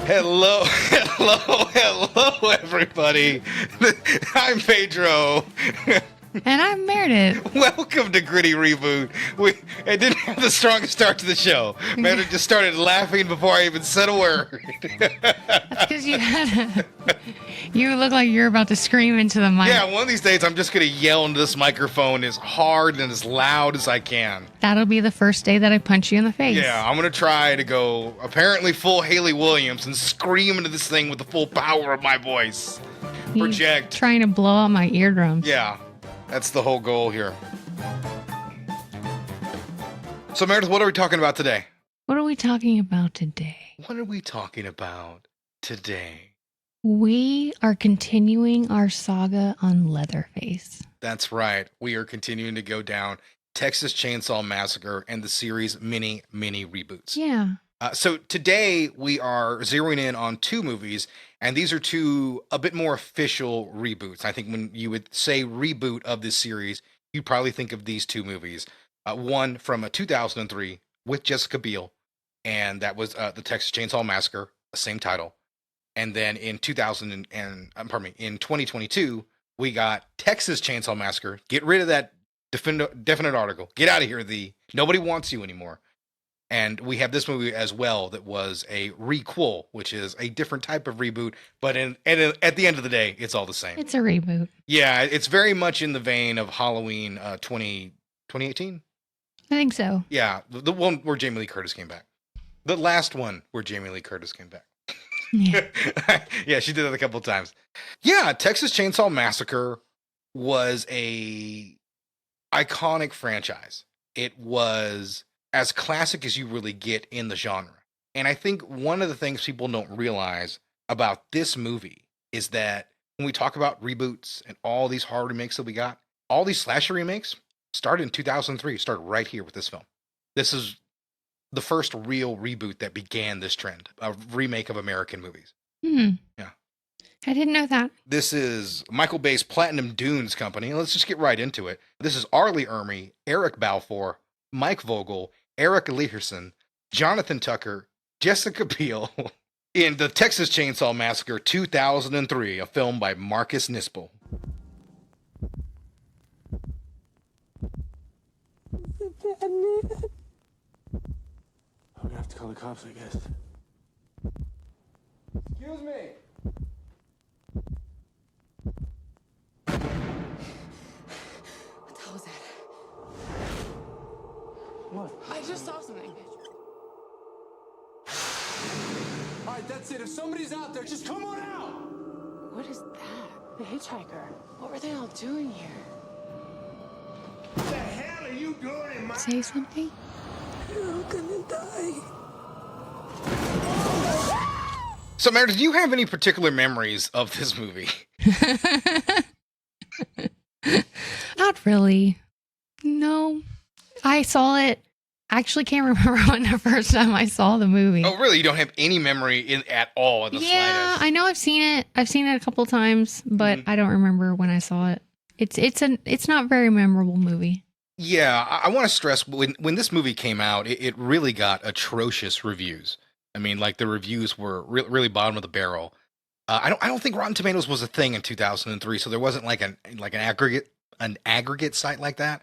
Hello, hello, everybody. I'm Pedro. And I'm Meredith. Welcome to Gritty Reboot. It didn't have the strongest start to the show. Meredith just started laughing before I even said a word. That's because you look like you're about to scream into the mic. Yeah, one of these days I'm just going to yell into this microphone as hard and as loud as I can. That'll be the first day that I punch you in the face. Yeah, I'm going to try to go apparently full Haley Williams and scream into this thing with the full power of my voice. Project. Trying to blow out my eardrums. Yeah. That's the whole goal here. So, Meredith, what are we talking about today? What are we talking about today? What are we talking about today? We are continuing our saga on Leatherface. That's right. We are continuing to go down Texas Chainsaw Massacre and the series mini reboots. Yeah. So today we are zeroing in on two movies, and these are two a bit more official reboots. I think when you would say reboot of this series, you'd probably think of these two movies. One from 2003 with Jessica Biel, and that was the Texas Chainsaw Massacre, same title. And then in 2022, we got Texas Chainsaw Massacre. Get rid of that definite article. Get out of here. Nobody wants you anymore. And we have this movie as well that was a requel, which is a different type of reboot. But at the end of the day, it's all the same. It's a reboot. Yeah, it's very much in the vein of Halloween 2018? I think so. Yeah, the one where Jamie Lee Curtis came back. The last one where Jamie Lee Curtis came back. Yeah, yeah, she did that a couple of times. Yeah, Texas Chainsaw Massacre was a iconic franchise. It was as classic as you really get in the genre. And I think one of the things people don't realize about this movie is that when we talk about reboots and all these horror remakes that we got, all these slasher remakes started in 2003, started right here with this film. This is the first real reboot that began this trend, a remake of American movies. Yeah. I didn't know that. This is Michael Bay's Platinum Dunes company. Let's just get right into it. This is Arleigh Irmi, Eric Balfour, Mike Vogel, Eric Leherson, Jonathan Tucker, Jessica Biel in the Texas Chainsaw Massacre 2003, a film by Marcus Nispel. I'm gonna have to call the cops, I guess. Excuse me. What the hell was that? What? I just saw something. All right, that's it. If somebody's out there, just come on out. What is that? The hitchhiker. What were they all doing here? What the hell are you doing in my... Say something? You're all gonna die. So, Meredith, do you have any particular memories of this movie? Not really. No. I saw it. I actually can't remember when the first time I saw the movie. Oh, really? You don't have any memory at all in the slightest? I know I've seen it. I've seen it a couple times, but I don't remember when I saw it. It's not a very memorable movie. Yeah, I want to stress when this movie came out, it really got atrocious reviews. I mean, like the reviews were really bottom of the barrel. I don't think Rotten Tomatoes was a thing in 2003, so there wasn't like an aggregate site like that.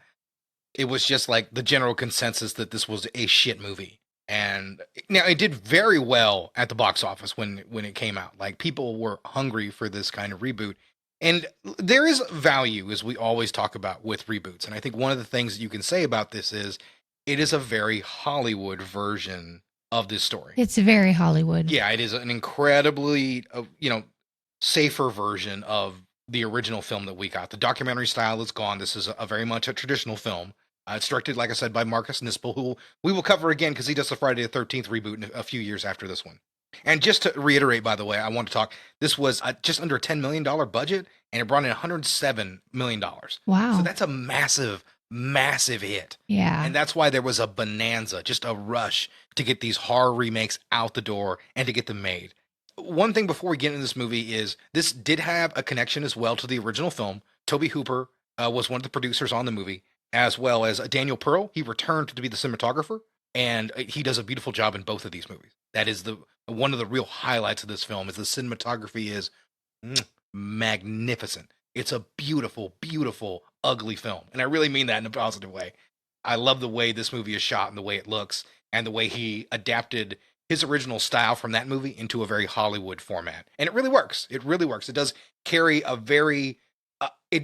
It was just like the general consensus that this was a shit movie. And now it did very well at the box office when it came out. Like people were hungry for this kind of reboot. And there is value, as we always talk about with reboots. And I think one of the things that you can say about this is it is a very Hollywood version of this story. It's very Hollywood. Yeah, it is an incredibly, safer version of the original film that we got. The documentary style is gone. This is a very much a traditional film. It's directed, like I said, by Marcus Nispel, who we will cover again because he does the Friday the 13th reboot a few years after this one. And just to reiterate, by the way, I want to talk, this was just under a $10 million budget, and it brought in $107 million. Wow. So that's a massive, massive hit. Yeah. And that's why there was a bonanza, just a rush to get these horror remakes out the door and to get them made. One thing before we get into this movie is this did have a connection as well to the original film. Tobe Hooper was one of the producers on the movie, as well as Daniel Pearl. He returned to be the cinematographer, and he does a beautiful job in both of these movies. That is one of the real highlights of this film is the cinematography is magnificent. It's a beautiful, beautiful, ugly film. And I really mean that in a positive way. I love the way this movie is shot and the way it looks and the way he adapted his original style from that movie into a very Hollywood format. And it really works. It really works. It does carry a very,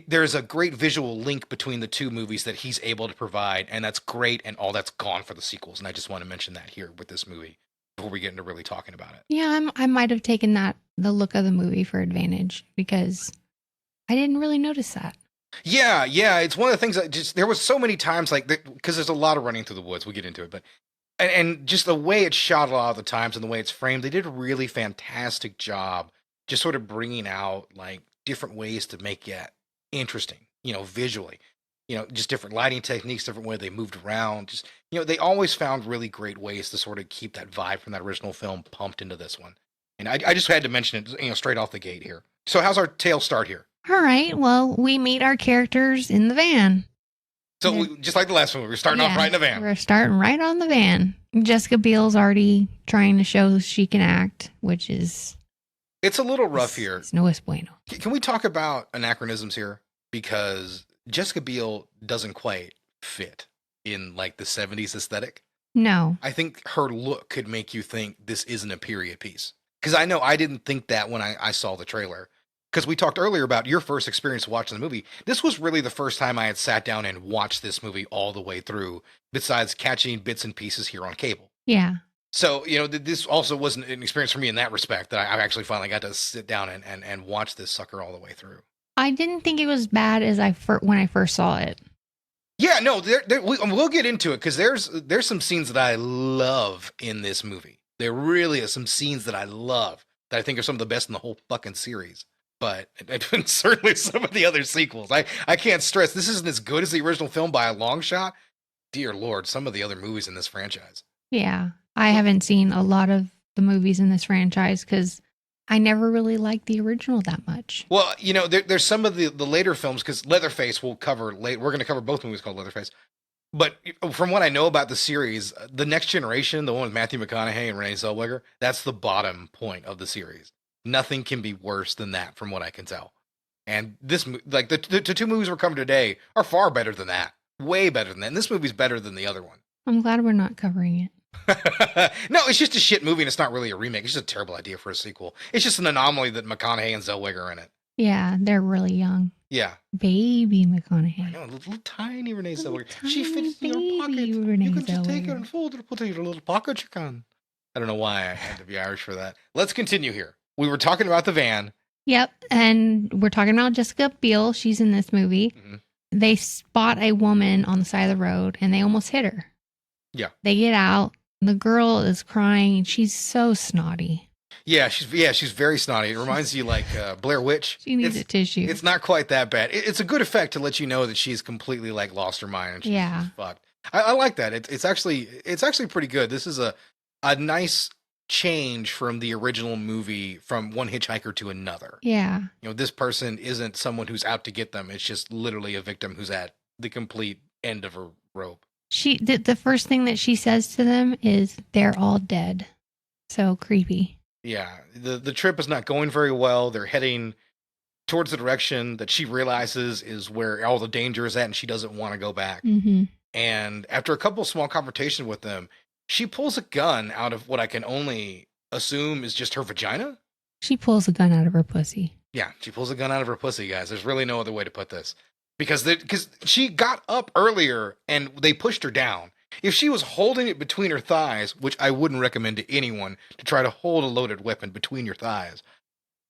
there's a great visual link between the two movies that he's able to provide. And that's great. And all that's gone for the sequels. And I just want to mention that here with this movie before we get into really talking about it. Yeah, I might have taken the look of the movie for advantage because I didn't really notice that. Yeah, it's one of the things that just, there was so many times like, because there's a lot of running through the woods, we'll get into it, but, and just the way it's shot a lot of the times and the way it's framed, they did a really fantastic job just sort of bringing out like different ways to make it interesting, visually, just different lighting techniques, different way they moved around, just, they always found really great ways to sort of keep that vibe from that original film pumped into this one. And I just had to mention it, straight off the gate here. So how's our tale start here? All right. Well, we meet our characters in the van. So just like the last one, we're starting off right in the van. We're starting right on the van. Jessica Biel's already trying to show she can act, which is... It's a little rough here. It's no es bueno. Can we talk about anachronisms here? Because Jessica Biel doesn't quite fit in like the 70s aesthetic. No. I think her look could make you think this isn't a period piece. Because I know I didn't think that when I saw the trailer. Because we talked earlier about your first experience watching the movie. This was really the first time I had sat down and watched this movie all the way through, besides catching bits and pieces here on cable. Yeah. So, this also wasn't an experience for me in that respect, that I actually finally got to sit down and watch this sucker all the way through. I didn't think it was bad when I first saw it. Yeah, no, we'll get into it, because there's some scenes that I love in this movie. There really are some scenes that I love, that I think are some of the best in the whole fucking series. But certainly some of the other sequels. I can't stress, this isn't as good as the original film by a long shot. Dear Lord, some of the other movies in this franchise. Yeah, I haven't seen a lot of the movies in this franchise because I never really liked the original that much. Well, there's some of the later films, because Leatherface we'll cover late. We're going to cover both movies called Leatherface. But from what I know about the series, The Next Generation, the one with Matthew McConaughey and Renee Zellweger, that's the bottom point of the series. Nothing can be worse than that, from what I can tell. And this, like the two movies we're covering today, are far better than that. Way better than that. And this movie's better than the other one. I'm glad we're not covering it. No, it's just a shit movie, and it's not really a remake. It's just a terrible idea for a sequel. It's just an anomaly that McConaughey and Zellweger are in it. Yeah, they're really young. Yeah. Baby McConaughey. I know, a little tiny Renee Zellweger. She fits in your pocket. Renee you can just Zellweger. take her and fold her, put her in your little pocket, you can. I don't know why I had to be Irish for that. Let's continue here. We were talking about the van. Yep. And we're talking about Jessica Biel. She's in this movie. Mm-hmm. They spot a woman on the side of the road and they almost hit her. Yeah. They get out. The girl is crying. She's so snotty. Yeah, she's very snotty. It reminds you like Blair Witch. She needs a tissue. It's not quite that bad. It's a good effect to let you know that she's completely like lost her mind and she's fucked. I like that. It's actually pretty good. This is a nice change from the original movie, from one hitchhiker to another. Yeah. This person isn't someone who's out to get them. It's just literally a victim who's at the complete end of her rope. The first thing that she says to them is, "They're all dead." So creepy. Yeah. The trip is not going very well. They're heading towards the direction that she realizes is where all the danger is at, and she doesn't want to go back. Mm-hmm. And after a couple small confrontations with them, she pulls a gun out of what I can only assume is just her vagina. She pulls a gun out of her pussy. Yeah, she pulls a gun out of her pussy, guys. There's really no other way to put this. Because she got up earlier and they pushed her down. If she was holding it between her thighs, which I wouldn't recommend to anyone to try to hold a loaded weapon between your thighs,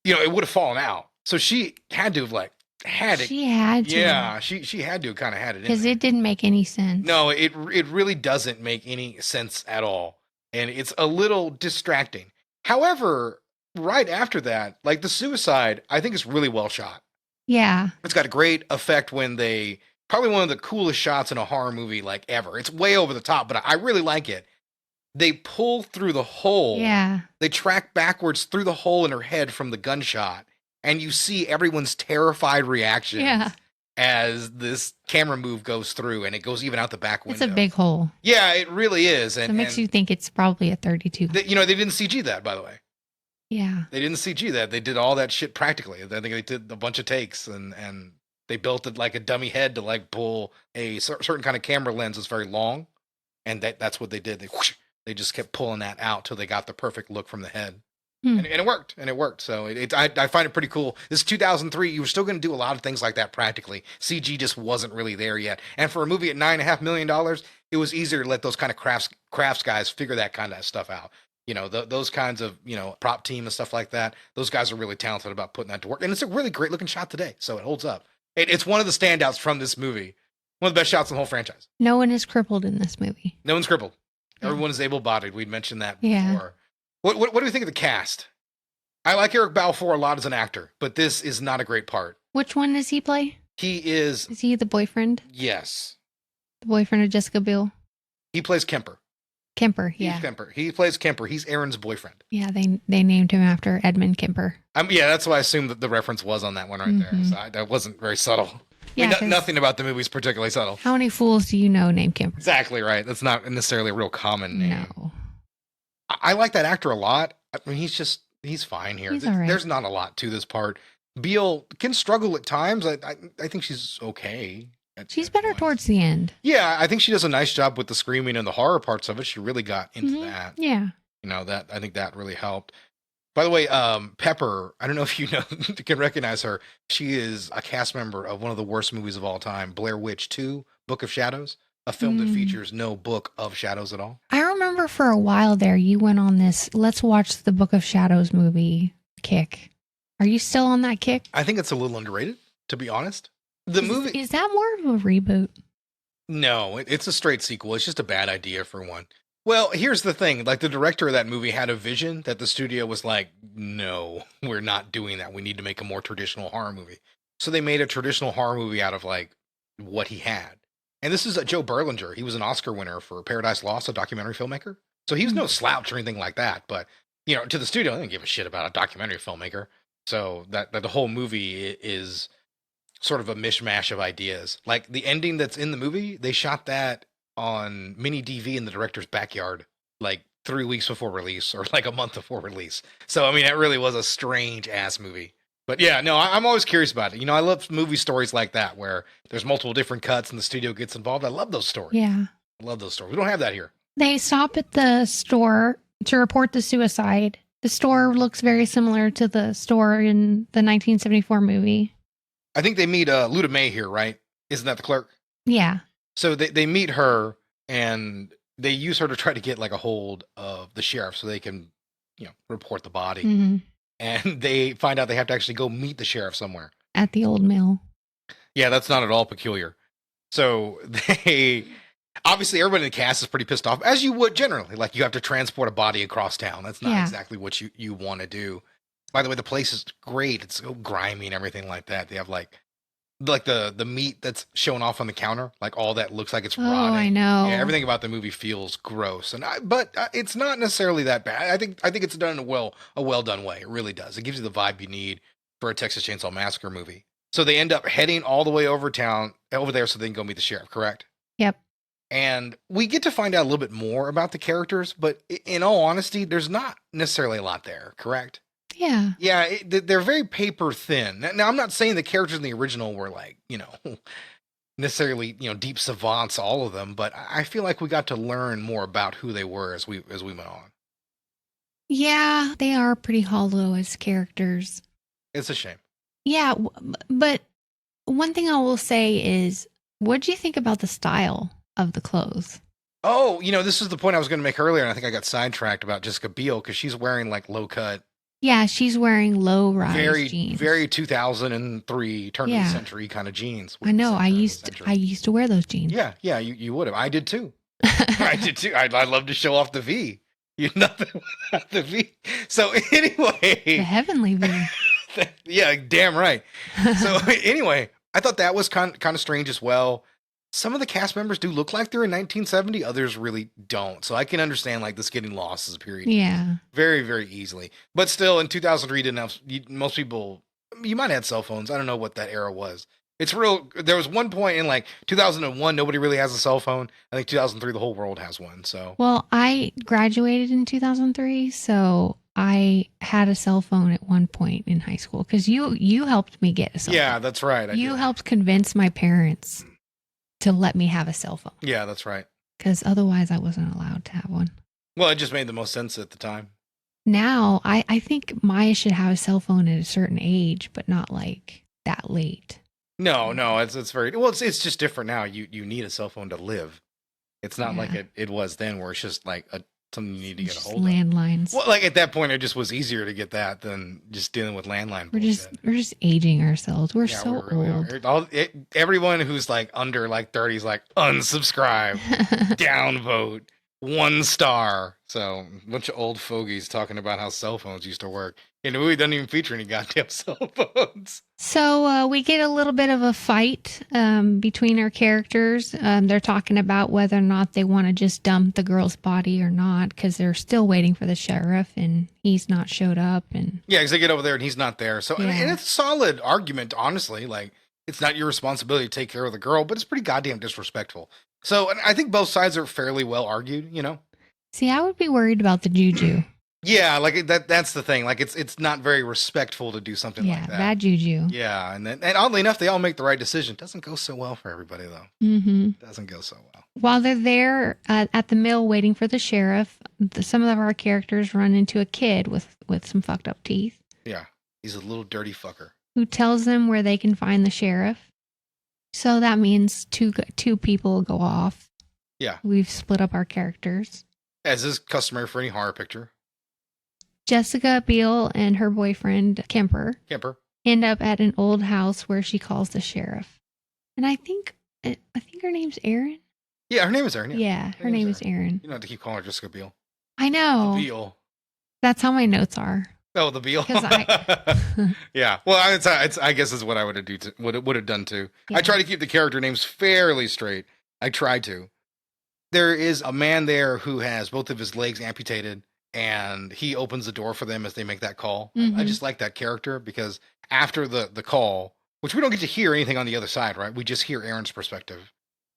it would have fallen out. So she had to have had it. She had to. Yeah, she had to have kind of had it in because it didn't make any sense. No, it really doesn't make any sense at all. And it's a little distracting. However, right after that, like the suicide, I think is really well shot. Yeah. It's got a great effect when probably one of the coolest shots in a horror movie like ever. It's way over the top, but I really like it. They pull through the hole. Yeah. They track backwards through the hole in her head from the gunshot. And you see everyone's terrified reactions. Yeah. as this camera move goes through, and it goes even out the back window. It's a big hole. Yeah, it really is. And It makes you think it's probably a 32. They didn't CG that, by the way. Yeah. They didn't CG that. They did all that shit practically. I think they did a bunch of takes, and they built it like a dummy head to like pull a certain kind of camera lens that's very long, and that's what they did. They just kept pulling that out till they got the perfect look from the head. And it worked, So I find it pretty cool. This is 2003. You were still going to do a lot of things like that practically. CG just wasn't really there yet. And for a movie at $9.5 million, it was easier to let those kind of crafts guys figure that kind of stuff out. Those kinds of, prop team and stuff like that. Those guys are really talented about putting that to work. And it's a really great looking shot today. So it holds up. It's one of the standouts from this movie. One of the best shots in the whole franchise. No one is crippled in this movie. No one's crippled. Yeah. Everyone is able-bodied. We'd mentioned that before. Yeah. What do you think of the cast? I like Eric Balfour a lot as an actor, but this is not a great part. Which one does he play? He is... Is he the boyfriend? Yes. The boyfriend of Jessica Biel? He plays Kemper. Kemper, yeah. He's Kemper. He plays Kemper. He's Aaron's boyfriend. Yeah, they named him after Edmund Kemper. Yeah, that's why I assumed that the reference was on that one right there. So that wasn't very subtle. Yeah, nothing about the movie is particularly subtle. How many fools do you know named Kemper? Exactly right. That's not necessarily a real common name. No. I like that actor a lot. I mean, he's fine here. He's all right. There's not a lot to this part. Biel can struggle at times. I think she's okay. She's better towards the end. Yeah, I think she does a nice job with the screaming and the horror parts of it. She really got into that. Yeah. That I think that really helped. By the way, Pepper, I don't know if you can recognize her. She is a cast member of one of the worst movies of all time, Blair Witch 2, Book of Shadows, a film that features no Book of Shadows at all. I remember for a while there, you went on this, let's watch the Book of Shadows movie kick. Are you still on that kick? I think it's a little underrated, to be honest. The movie... Is that more of a reboot? No, it's a straight sequel. It's just a bad idea for one. Well, here's the thing. Like, the director of that movie had a vision that the studio was like, no, we're not doing that. We need to make a more traditional horror movie. So they made a traditional horror movie out of, like, what he had. And this is Joe Berlinger. He was an Oscar winner for Paradise Lost, a documentary filmmaker. So he was no slouch or anything like that. But, to the studio, they didn't give a shit about a documentary filmmaker. So that the whole movie is sort of a mishmash of ideas. Like, the ending that's in the movie, they shot that on mini DV in the director's backyard, like 3 weeks before release or like a month before release. So, I mean, it really was a strange ass movie. But yeah, no, I'm always curious about it. I love movie stories like that where there's multiple different cuts and the studio gets involved. I love those stories. Yeah. I love those stories. We don't have that here. They stop at the store to report the suicide. The store looks very similar to the store in the 1974 movie. I think they meet Luda May here, right? Isn't that the clerk? Yeah. So they meet her and they use her to try to get like a hold of the sheriff so they can, report the body. Mm-hmm. And they find out they have to actually go meet the sheriff somewhere. At the old mill. Yeah, that's not at all peculiar. So obviously everybody in the cast is pretty pissed off, as you would generally. Like, you have to transport a body across town. That's not exactly what you want to do. By the way, the place is great. It's so grimy and everything like that. They have like the meat that's shown off on the counter, like all that looks like it's rotting. Oh, I know. Yeah, everything about the movie feels gross, but it's not necessarily that bad. I think it's done in a well done way. It really does. It gives you the vibe you need for a Texas Chainsaw Massacre movie. So they end up heading all the way over there so they can go meet the sheriff. Correct? Yep. And we get to find out a little bit more about the characters, but in all honesty, there's not necessarily a lot there. Correct? Yeah. Yeah, they're very paper thin. Now, I'm not saying the characters in the original were like, necessarily, deep savants, all of them, but I feel like we got to learn more about who they were as we went on. Yeah, they are pretty hollow as characters. It's a shame. Yeah, but one thing I will say is, what do you think about the style of the clothes? Oh, this is the point I was going to make earlier, and I think I got sidetracked about Jessica Biel because she's wearing like low cut. Yeah, she's wearing low-rise jeans. Very 2003 turn of the century kind of jeans. I know. I used to wear those jeans. Yeah, you would have. I did too. I did too. I love to show off the V. Nothing without the V. So anyway, the heavenly V. Yeah, damn right. So anyway, I thought that was kind of strange as well. Some of the cast members do look like they're in 1970. Others really don't. So I can understand like this getting lost as a period. Yeah. Very, very easily. But still, in 2003, most people, you might have had cell phones. I don't know what that era was. It's real. There was one point in like 2001, nobody really has a cell phone. I think 2003, the whole world has one. So Well, I graduated in 2003, so I had a cell phone at one point in high school because you helped me get a cell yeah, phone. that's right. You did. helped convince my parents to let me have a cell phone Yeah, that's right. because otherwise I wasn't allowed to have one. Well, it just made the most sense at the time. Now, I think Maya should have a cell phone at a certain age, but not like that late. No, it's very well. It's just different now. You need a cell phone to live. It's not like Yeah. it was then, where it's just like something you need to get a Just hold of. landlines. Well, like at that point, it just was easier to get that than just dealing with landline. We're bullshit. just aging ourselves. We're Yeah, so we really old. are. Everyone who's like under like 30 is like unsubscribe, downvote, 1 star. So a bunch of old fogies talking about how cell phones used to work. And the movie doesn't even feature any goddamn cell phones. So we get a little bit of a fight between our characters. They're talking about whether or not they want to just dump the girl's body or not because they're still waiting for the sheriff and he's not showed up. And Yeah, because they get over there and he's not there. So Yeah. and it's a solid argument, honestly. Like, it's not your responsibility to take care of the girl, but it's pretty goddamn disrespectful. So and I think both sides are fairly well argued, you know? see, I would be worried about the juju. Yeah, like that's the thing. Like it's not very respectful to do something Yeah, like that. bad juju. Yeah, and oddly enough, they all make the right decision. Doesn't go so well for everybody though. Mm-hmm. Doesn't go so well. While they're there at the mill waiting for the sheriff, some of our characters run into a kid with some fucked up teeth Yeah, he's a little dirty fucker. who tells them where they can find the sheriff. So that means two people go off. Yeah, We've split up our characters. as is customary for any horror picture. Jessica Biel and her boyfriend, Kemper, Kemper. end up at an old house where she calls the sheriff. And I think her name's Erin. Yeah, her name is Erin. Yeah, her name is Erin. You don't have to keep calling her Jessica Biel. I know. Biel. That's how my notes are. Oh, the Biel. 'Cause Yeah. Well, it's I guess is what I would have done too. Yeah. I try to keep the character names fairly straight. I try to. There is a man there who has both of his legs amputated, and he opens the door for them as they make that call. I Mhm. just like that character because after the call, which we don't get to hear anything on the other side, right? We just hear Erin's perspective.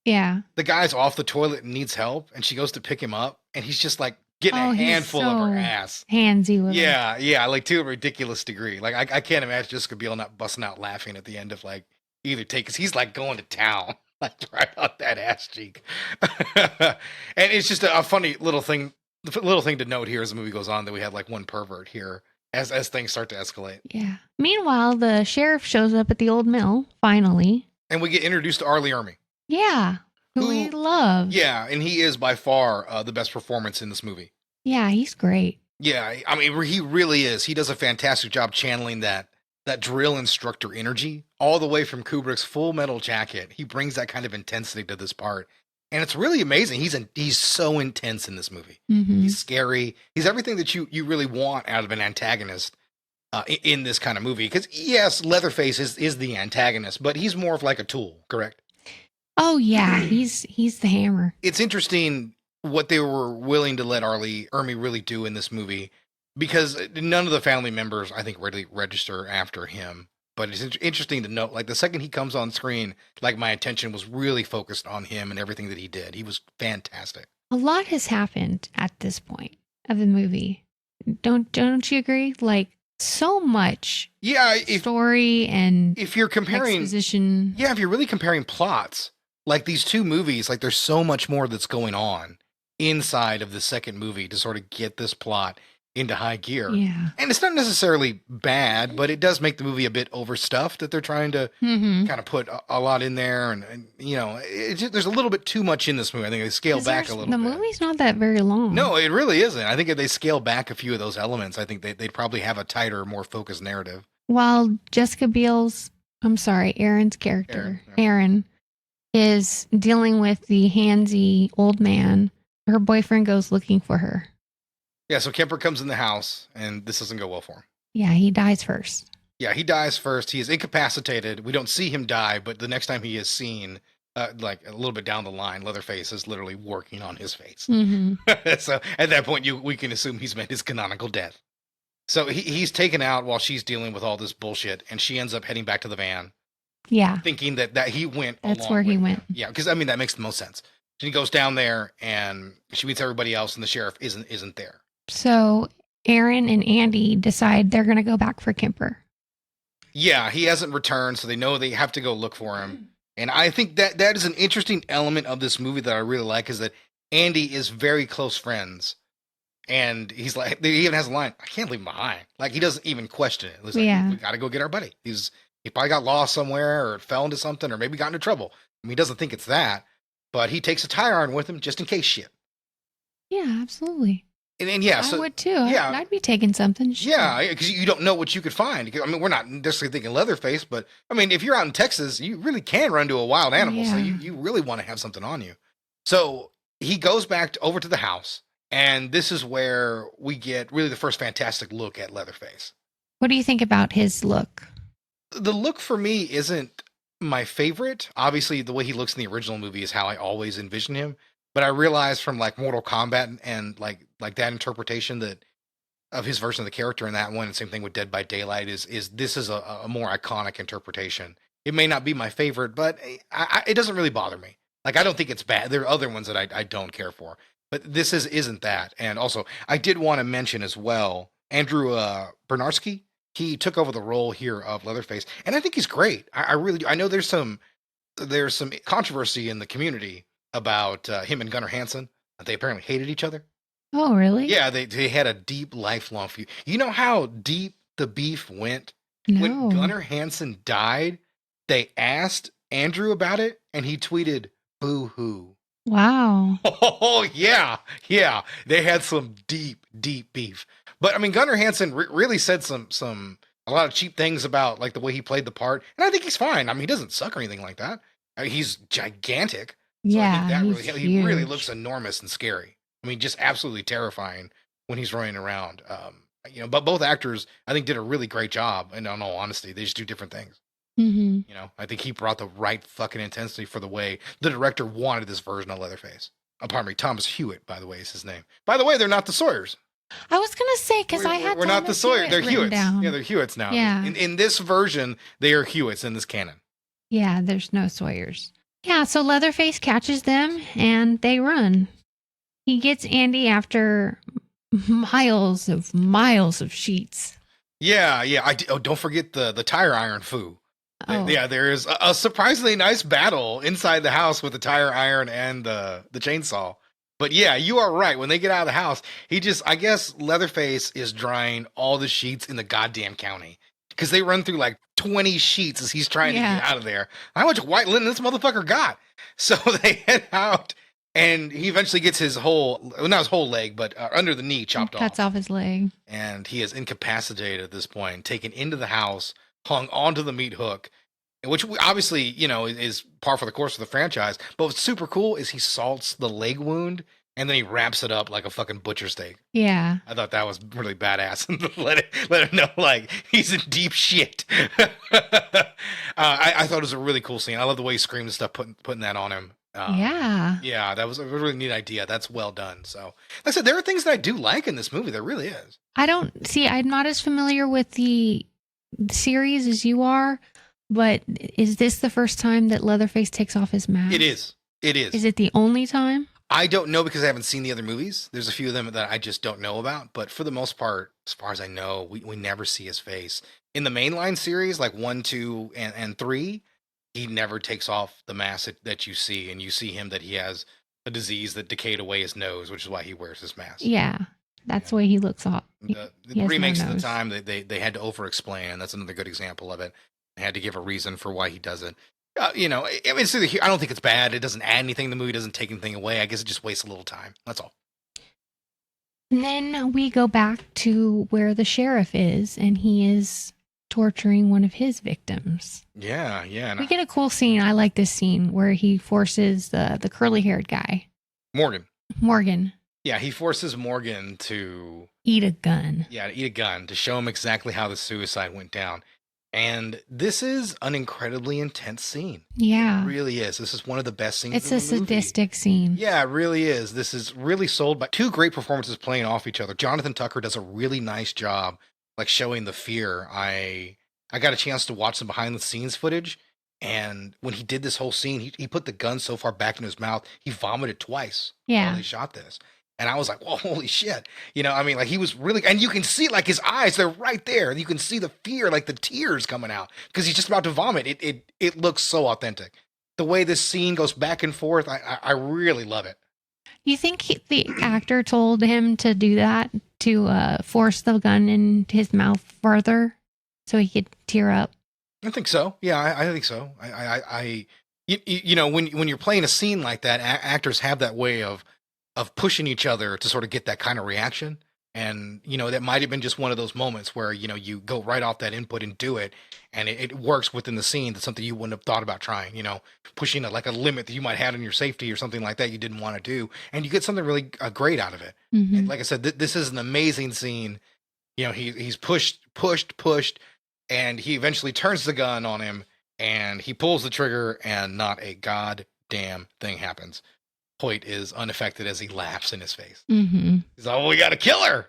Yeah. The guy's off the toilet and needs help, and she goes to pick him up, and he's just like getting a He's handful of her so ass. handsy with her. Yeah, like to a ridiculous degree. Like I can't imagine Jessica Biel not busting out laughing at the end of like either take, because he's like going to town, like right on that ass cheek. And it's just a funny little thing. The little thing to note here as the movie goes on that we had like one pervert here as things start to escalate, Yeah. Meanwhile, the sheriff shows up at the old mill, finally. and we get introduced to Arleigh Irmi. Yeah. Who we love. Yeah, and he is by far the best performance in this movie. Yeah, he's great. Yeah, I mean, he really is. He does a fantastic job channeling that drill instructor energy all the way from Kubrick's Full Metal Jacket. He brings that kind of intensity to this part, and it's really amazing. He's so intense in this movie. Mm-hmm. He's scary. He's everything that you really want out of an antagonist in this kind of movie. Because yes, Leatherface is the antagonist, but he's more of like a tool. Correct? Oh yeah, he's the hammer. It's interesting what they were willing to let Arleigh Irmi really do in this movie, because none of the family members, I think, really register after him. But it's interesting to note, like the second he comes on screen, like my attention was really focused on him and everything that he did. He was fantastic. A lot has happened at this point of the movie. Don't you agree? Like so much Yeah, story and if you're comparing, exposition. yeah, if you're really comparing plots, like these two movies, like there's so much more that's going on inside of the second movie to sort of get this plot into high gear. Yeah. And it's not necessarily bad, but it does make the movie a bit overstuffed that they're trying to Mm-hmm. kind of put a lot in there. And you know, there's a little bit too much in this movie. I think they scale back a little The bit. movie's not that very long. No, it really isn't. I think if they scale back a few of those elements, I think they'd probably have a tighter, more focused narrative. While Erin's character, Erin, is dealing with the handsy old man, her boyfriend goes looking for her. Yeah, so Kemper comes in the house, and this doesn't go well for him. Yeah, he dies first. Yeah, he dies first. He is incapacitated. We don't see him die, but the next time he is seen, like a little bit down the line, Leatherface is literally working on his face. Mm-hmm. So at that point, we can assume he's met his canonical death. So he's taken out while she's dealing with all this bullshit, and she ends up heading back to the van. Yeah. thinking that he went. That's along where he with went. them. Yeah, because I mean that makes the most sense. She goes down there and she meets everybody else, and the sheriff isn't there. So Aaron and Andy decide they're going to go back for Kemper. Yeah, he hasn't returned, so they know they have to go look for him. And I think that is an interesting element of this movie that I really like, is that Andy is very close friends. And he's like, he even has a line, I can't leave him behind. Like, he doesn't even question it. He's like, Yeah. we got to go get our buddy. He probably got lost somewhere or fell into something or maybe got into trouble. I mean, he doesn't think it's that, but he takes a tire iron with him just in case shit. Yeah, absolutely. And yeah, so I would too. yeah. I'd be taking something. Sure. yeah, because you don't know what you could find. I mean, we're not necessarily thinking Leatherface, but I mean, if you're out in Texas, you really can run to a wild animal, so Yeah. you really want to have something on you. So he goes back over to the house, and this is where we get really the first fantastic look at Leatherface. What do you think about his look? The look for me isn't my favorite. Obviously, the way he looks in the original movie is how I always envision him. But I realized from like Mortal Kombat and like that interpretation that of his version of the character in that one, and same thing with Dead by Daylight, is this is a more iconic interpretation. It may not be my favorite, but it doesn't really bother me. Like, I don't think it's bad. There are other ones that I don't care for, but this isn't that. And also, I did want to mention as well, Andrew Bernarski. He took over the role here of Leatherface, and I think he's great. I really do. I know there's some controversy in the community about him and Gunnar Hansen. They apparently hated each other. Oh, really? Yeah, they had a deep, lifelong feud. You know how deep the beef went? No. When Gunnar Hansen died, they asked Andrew about it, and he tweeted, boo-hoo. Wow. Oh, yeah. Yeah. They had some deep, deep beef. But, I mean, Gunnar Hansen really said a lot of cheap things about, like, the way he played the part. And I think he's fine. I mean, he doesn't suck or anything like that. I mean, he's gigantic. So Yeah, I think he's he really huge. looks enormous and scary. I mean, just absolutely terrifying when he's running around. But both actors, I think, did a really great job. And in all honesty, they just do different things. Mm-hmm. I think he brought the right fucking intensity for the way the director wanted this version of Leatherface. Pardon me, Thomas Hewitt, by the way, is his name. By the way, they're not the Sawyers. I was gonna say because I had we're not the Thomas Sawyers. They're Hewitt written Hewitts. down. Yeah, they're Hewitts now. Yeah. In this version, they are Hewitts in this canon. Yeah, there's no Sawyers. Yeah, so Leatherface catches them and they run. He gets Andy after miles of sheets. Yeah. Don't forget the tire iron foo. Oh. Yeah, there is a surprisingly nice battle inside the house with the tire iron and the chainsaw. But yeah, you are right. When they get out of the house, I guess Leatherface is drying all the sheets in the goddamn county. Because they run through like 20 sheets as he's trying to get out of there. How much white linen this motherfucker got? So they head out, and he eventually gets his not his whole leg, but under the knee chopped off. Cuts off his leg. And he is incapacitated at this point, taken into the house, hung onto the meat hook, which obviously, is par for the course of the franchise. But what's super cool is he salts the leg wound, and then he wraps it up like a fucking butcher steak. Yeah. I thought that was really badass. let him know, like, he's in deep shit. I thought it was a really cool scene. I love the way he screamed and stuff, putting that on him. Yeah. Yeah, that was a really neat idea. That's well done. So, like I said, there are things that I do like in this movie. There really is. I'm not as familiar with the series as you are, but is this the first time that Leatherface takes off his mask? It is. Is it the only time? I don't know because I haven't seen the other movies. There's a few of them that I just don't know about. But for the most part, as far as I know, we never see his face. In the mainline series, like 1, 2, and 3, he never takes off the mask that you see. And you see him that he has a disease that decayed away his nose, which is why he wears his mask. Yeah. That's the way he looks off. The remakes at the time, they had to over-explain. That's another good example of it. They had to give a reason for why he does it. I mean, I don't think it's bad. It doesn't add anything. The movie doesn't take anything away. I guess it just wastes a little time. That's all. And then we go back to where the sheriff is, and he is torturing one of his victims. Yeah. We get a cool scene. I like this scene where he forces the curly-haired guy. Morgan. Yeah, he forces Morgan to eat a gun. Yeah, to eat a gun to show him exactly how the suicide went down. And this is an incredibly intense scene. Yeah. It really is. This is one of the best scenes It's in a the movie. sadistic scene. Yeah, it really is. This is really sold by two great performances playing off each other. Jonathan Tucker does a really nice job, like, showing the fear. I got a chance to watch some behind the scenes footage, And when he did this whole scene, he put the gun so far back in his mouth, he vomited twice Yeah. while they shot this. And I was like, well, holy shit. You know, I mean, like he was really, and you can see like his eyes, they're right there. You can see the fear, like the tears coming out because he's just about to vomit. It looks so authentic. The way this scene goes back and forth, I really love it. You think the actor told him to do that, to force the gun in his mouth further so he could tear up? I think so. Yeah, I think so. You know, when you're playing a scene like that, actors have that way of pushing each other to sort of get that kind of reaction. And, you know, that might have been just one of those moments where, you know, you go right off that input and do it. And it works within the scene. That's something you wouldn't have thought about trying, you know, pushing like a limit that you might have in your safety or something like that you didn't want to do. And you get something really great out of it. Mm-hmm. And like I said, this is an amazing scene. You know, he's pushed, and he eventually turns the gun on him and he pulls the trigger and not a goddamn thing happens. Hoyt is unaffected as he laughs in his face. Mm-hmm. He's like, oh, we got to kill her.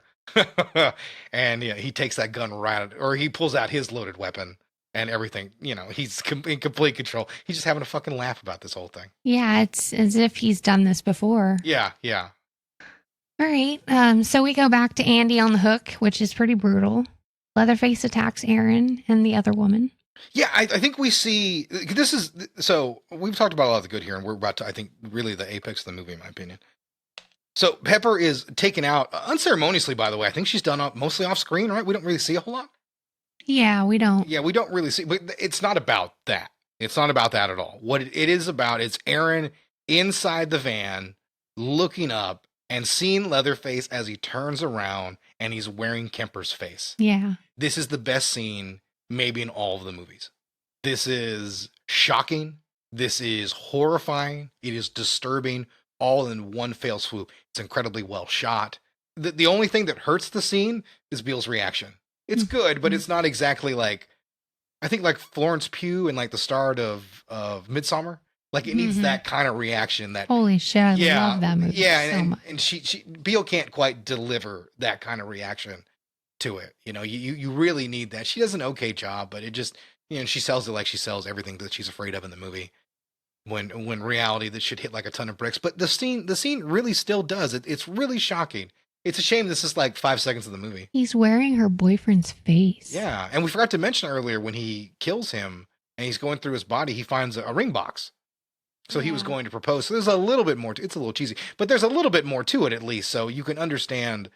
And yeah, he takes that gun right out, or he pulls out his loaded weapon and everything. You know, he's in complete control. He's just having a fucking laugh about this whole thing. Yeah, it's as if he's done this before. Yeah. All right. So we go back to Andy on the hook, which is pretty brutal. Leatherface attacks Aaron and the other woman. Yeah, I think we see this is so we've talked about a lot of the good here, and we're about to, I think, really the apex of the movie, in my opinion. So Pepper is taken out unceremoniously, by the way. I think she's done mostly off screen, right? We don't really see a whole lot. Yeah, we don't. Yeah, we don't really see, but it's not about that. It's not about that at all. What it is about is Aaron inside the van looking up and seeing Leatherface as he turns around and he's wearing Kemper's face. Yeah. This is the best scene maybe in all of the movies. This is shocking. This is horrifying. It is disturbing, all in one fell swoop. It's incredibly well shot. The only thing that hurts the scene is Biel's reaction. It's good, but it's not exactly like, I think like Florence Pugh in like the start of Midsommar. Like it needs that kind of reaction. That holy shit, I love that movie. Yeah, so much. and she Biel can't quite deliver that kind of reaction to it. You know, you really need that. She does an okay job, but it just, you know, she sells it like she sells everything that she's afraid of in the movie. When reality that should hit like a ton of bricks. But the scene really still does. It's really shocking. It's a shame this is like 5 seconds of the movie. He's wearing her boyfriend's face. Yeah, and we forgot to mention earlier when he kills him and he's going through his body, he finds a ring box. So he was going to propose. So there's a little bit more. It's a little cheesy, but there's a little bit more to it at least. So you can understand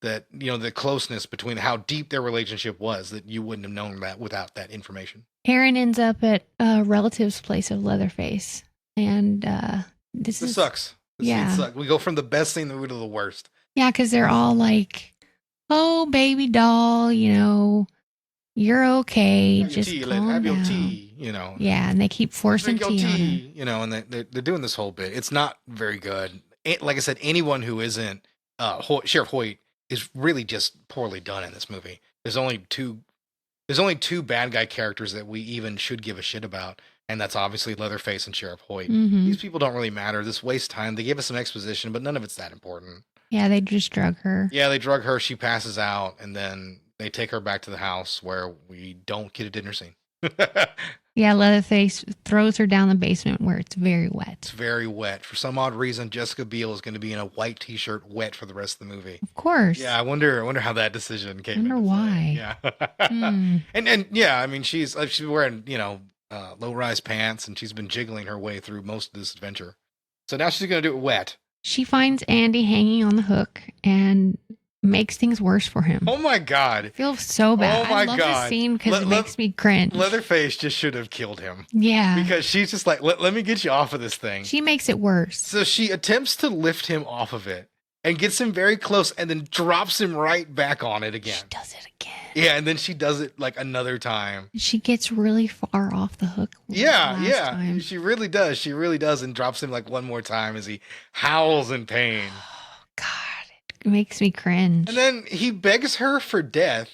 that, you know, the closeness between how deep their relationship was, that you wouldn't have known that without that information. Aaron ends up at a relative's place of Leatherface. And this sucks. This scene sucks. We go from the best scene to the worst. Yeah, because they're all like, oh, baby doll, you know, you're okay. Have just your tea, calm have your down. tea, you know. Yeah, and they keep forcing Drink tea your on him. you know, and they're doing this whole bit. It's not very good. Like I said, anyone who isn't Sheriff Hoyt is really just poorly done in this movie. There's only two bad guy characters that we even should give a shit about, and that's obviously Leatherface and Sheriff Hoyt. Mm-hmm. These people don't really matter. This wastes time. They gave us some exposition, but none of it's that important. Yeah, they just drug her. Yeah, they drug her. She passes out, and then they take her back to the house where we don't get a dinner scene. Yeah, Leatherface throws her down the basement where it's very wet. It's very wet. For some odd reason, Jessica Biel is going to be in a white t-shirt wet for the rest of the movie. Of course. Yeah, I wonder how that decision came. I wonder why. Yeah. And yeah, I mean, she's wearing, you know, low-rise pants, and she's been jiggling her way through most of this adventure. So now she's going to do it wet. She finds Andy hanging on the hook and makes things worse for him. Oh my God. I feel so bad. Oh my I love God. this scene because it makes me cringe. Leatherface just should have killed him. Yeah. Because she's just like, let me get you off of this thing. She makes it worse. So she attempts to lift him off of it and gets him very close and then drops him right back on it again. She does it again. Yeah, and then she does it like another time. She gets really far off the hook. Yeah. Time. She really does. She really does, and drops him like one more time as he howls in pain. Oh, God. It makes me cringe. And then he begs her for death,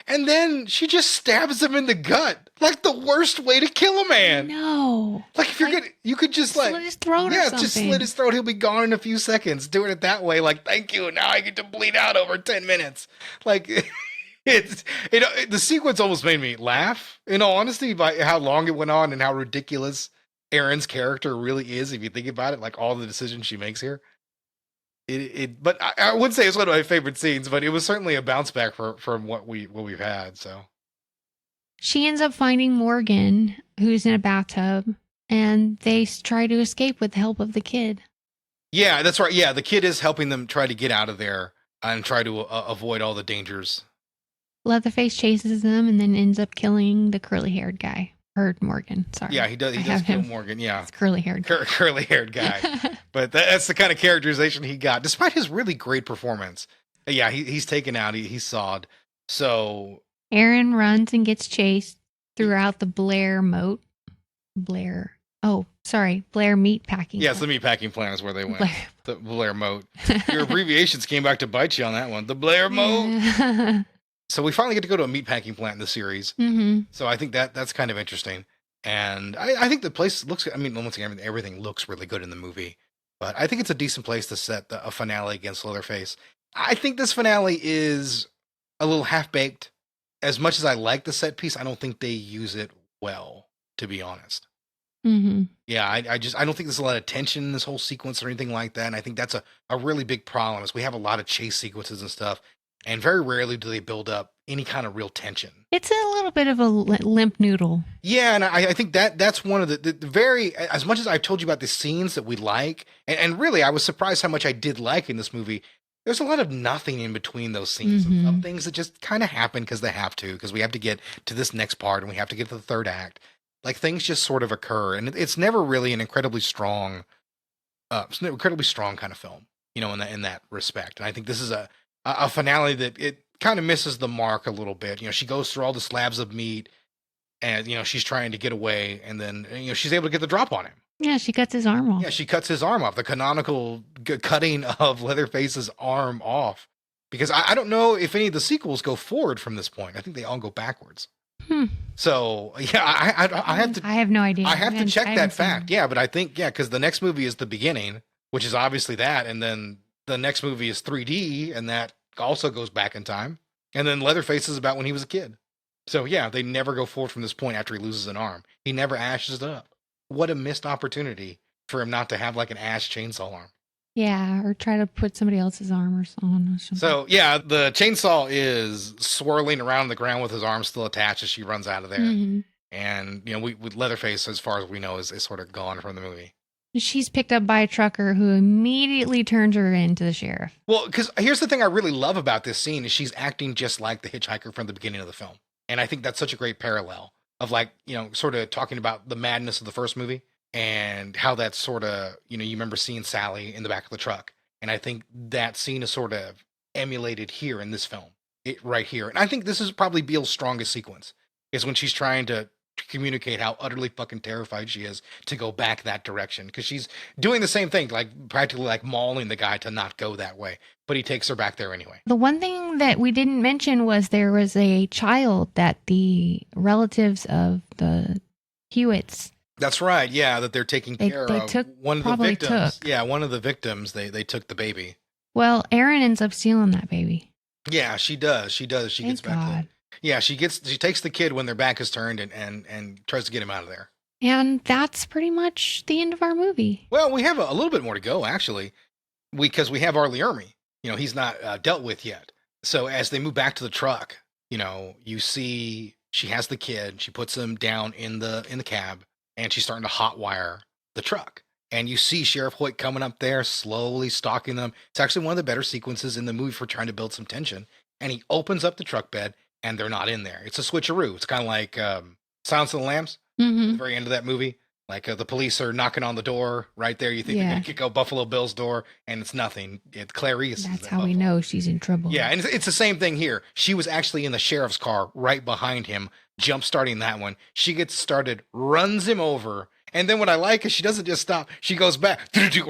and then she just stabs him in the gut. Like the worst way to kill a man. No. Like if you're good, you could just like slit his throat or something. just slit his throat. He'll be gone in a few seconds. Doing it that way, like, thank you. Now I get to bleed out over 10 minutes. Like, It's the sequence almost made me laugh, in all honesty, by how long it went on and how ridiculous Erin's character really is. If you think about it, like all the decisions she makes here. But I would say it's one of my favorite scenes, but it was certainly a bounce back from what we've had. So She ends up finding Morgan, who's in a bathtub, and they try to escape with the help of the kid. yeah, that's right. Yeah, the kid is helping them try to get out of there and try to avoid all the dangers. Leatherface chases them and then ends up killing the curly-haired guy. Or Morgan, sorry. Yeah, he does. He I does have kill him. Morgan. Yeah, It's curly-haired. curly-haired guy. But that's the kind of characterization he got, despite his really great performance. Yeah, he's taken out. He's sawed. So Erin runs and gets chased throughout the Blair moat. Blair meat packing. yeah, it's the meatpacking plant is where they went. Blair. The Blair Moat. Your abbreviations came back to bite you on that one. The Blair Moat. So we finally get to go to a meatpacking plant in the series. Mm-hmm. So I think that's kind of interesting. And I think the place looks, I mean, once again, everything looks really good in the movie. But I think it's a decent place to set a finale against Leatherface. I think this finale is a little half-baked. As much as I like the set piece, I don't think they use it well, to be honest. Mm-hmm. Yeah, I don't think there's a lot of tension in this whole sequence or anything like that. And I think that's a really big problem is we have a lot of chase sequences and stuff. And very rarely do they build up any kind of real tension. It's a little bit of a limp noodle. Yeah, and I think that's one of the very, as much as I've told you about the scenes that we like, and really I was surprised how much I did like in this movie, there's a lot of nothing in between those scenes. Mhm. Some things that just kind of happen because they have to, because we have to get to this next part and we have to get to the third act. Like things just sort of occur, and it's never really an incredibly strong kind of film, in that respect. And I think this is a finale that it kind of misses the mark a little bit. She goes through all the slabs of meat and, she's trying to get away and then, she's able to get the drop on him. Yeah, she cuts his arm off. Yeah, she cuts his arm off, the canonical cutting of Leatherface's arm off. Because I don't know if any of the sequels go forward from this point. I think they all go backwards. So, yeah, I have to... I have no idea. I have to check that fact. Seen. Yeah, but I think, because the next movie is The Beginning, which is obviously that, and then the next movie is 3D, and that also goes back in time. And then Leatherface is about when he was a kid. So, yeah, they never go forward from this point after he loses an arm. He never ashes it up. What a missed opportunity for him not to have like an ash chainsaw arm. Yeah, or try to put somebody else's arm or something. So, yeah, the chainsaw is swirling around the ground with his arm still attached as she runs out of there. Mm-hmm. And, with Leatherface, as far as we know, is sort of gone from the movie. She's picked up by a trucker who immediately turns her into the sheriff. Well, because here's the thing I really love about this scene is she's acting just like the hitchhiker from the beginning of the film. And I think that's such a great parallel of sort of talking about the madness of the first movie and how that's sort of, you remember seeing Sally in the back of the truck. And I think that scene is sort of emulated here in this film, right here. And I think this is probably Biel's strongest sequence is when she's trying to communicate how utterly fucking terrified she is to go back that direction. Because she's doing the same thing, like practically like mauling the guy to not go that way. But he takes her back there anyway. The one thing that we didn't mention was there was a child that the relatives of the Hewitts. That's right. Yeah, that they're taking care of. Took, one of the probably victims. took. Yeah, one of the victims, they took the baby. Well, Erin ends up stealing that baby. Yeah, she does. She gets Thank back God. there. Yeah, she takes the kid when their back is turned and tries to get him out of there. And that's pretty much the end of our movie. Well, we have a little bit more to go, actually, because we have Arleigh Irmi. He's not dealt with yet. So as they move back to the truck, you see she has the kid. She puts him down in the cab, and she's starting to hotwire the truck. And you see Sheriff Hoyt coming up there, slowly stalking them. It's actually one of the better sequences in the movie for trying to build some tension. And he opens up the truck bed, and they're not in there. It's a switcheroo. It's kind of like Silence of the Lambs, at the very end of that movie. Like the police are knocking on the door right there. You think they're going to kick out Buffalo Bill's door, and it's nothing. It's Clarice. That's how we know she's in trouble. Yeah, and it's the same thing here. She was actually in the sheriff's car right behind him, jump-starting that one. She gets started, runs him over, and then what I like is she doesn't just stop. She goes back,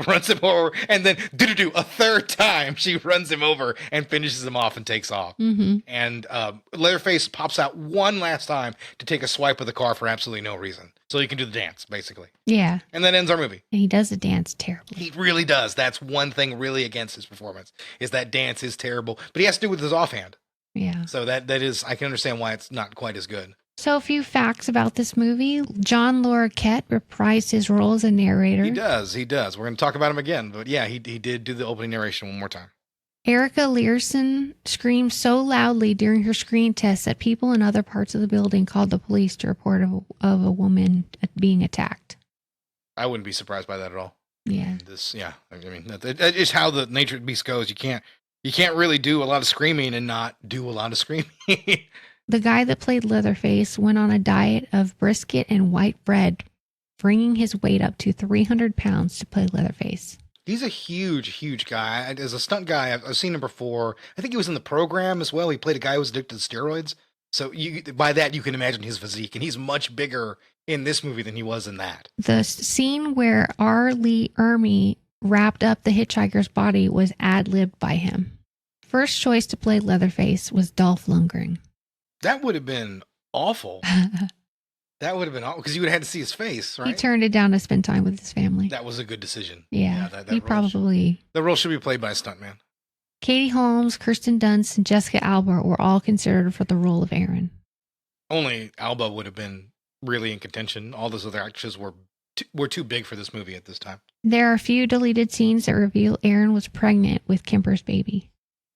runs him over, and then a third time she runs him over and finishes him off and takes off. Mm-hmm. And Leatherface pops out one last time to take a swipe of the car for absolutely no reason. So he can do the dance, basically. Yeah. And that ends our movie. And he does the dance terribly. He really does. That's one thing really against his performance, is that dance is terrible. But he has to do with his offhand. Yeah. So that is, I can understand why it's not quite as good. So a few facts about this movie. John Lorquett reprised his role as a narrator. He does. We're going to talk about him again, but yeah, he did do the opening narration one more time. Erica Learson screamed so loudly during her screen test that people in other parts of the building called the police to report of a woman being attacked. I wouldn't be surprised by that at all. Yeah. I mean, that is how the nature of the beast goes. You can't really do a lot of screaming and not do a lot of screaming. The guy that played Leatherface went on a diet of brisket and white bread, bringing his weight up to 300 pounds to play Leatherface. He's a huge guy. As a stunt guy, I've seen him before. I think he was in the program as well. He played a guy who was addicted to steroids. So by that, you can imagine his physique. And he's much bigger in this movie than he was in that. The scene where Arleigh Irmi wrapped up the hitchhiker's body was ad-libbed by him. First choice to play Leatherface was Dolph Lundgren. That would have been awful. That would have been awful because you would have had to see his face, right? He turned it down to spend time with his family. That was a good decision. Yeah, that he probably... The role should be played by a stuntman. Katie Holmes, Kirsten Dunst, and Jessica Alba were all considered for the role of Erin. Only Alba would have been really in contention. All those other actresses were too big for this movie at this time. There are a few deleted scenes that reveal Erin was pregnant with Kemper's baby.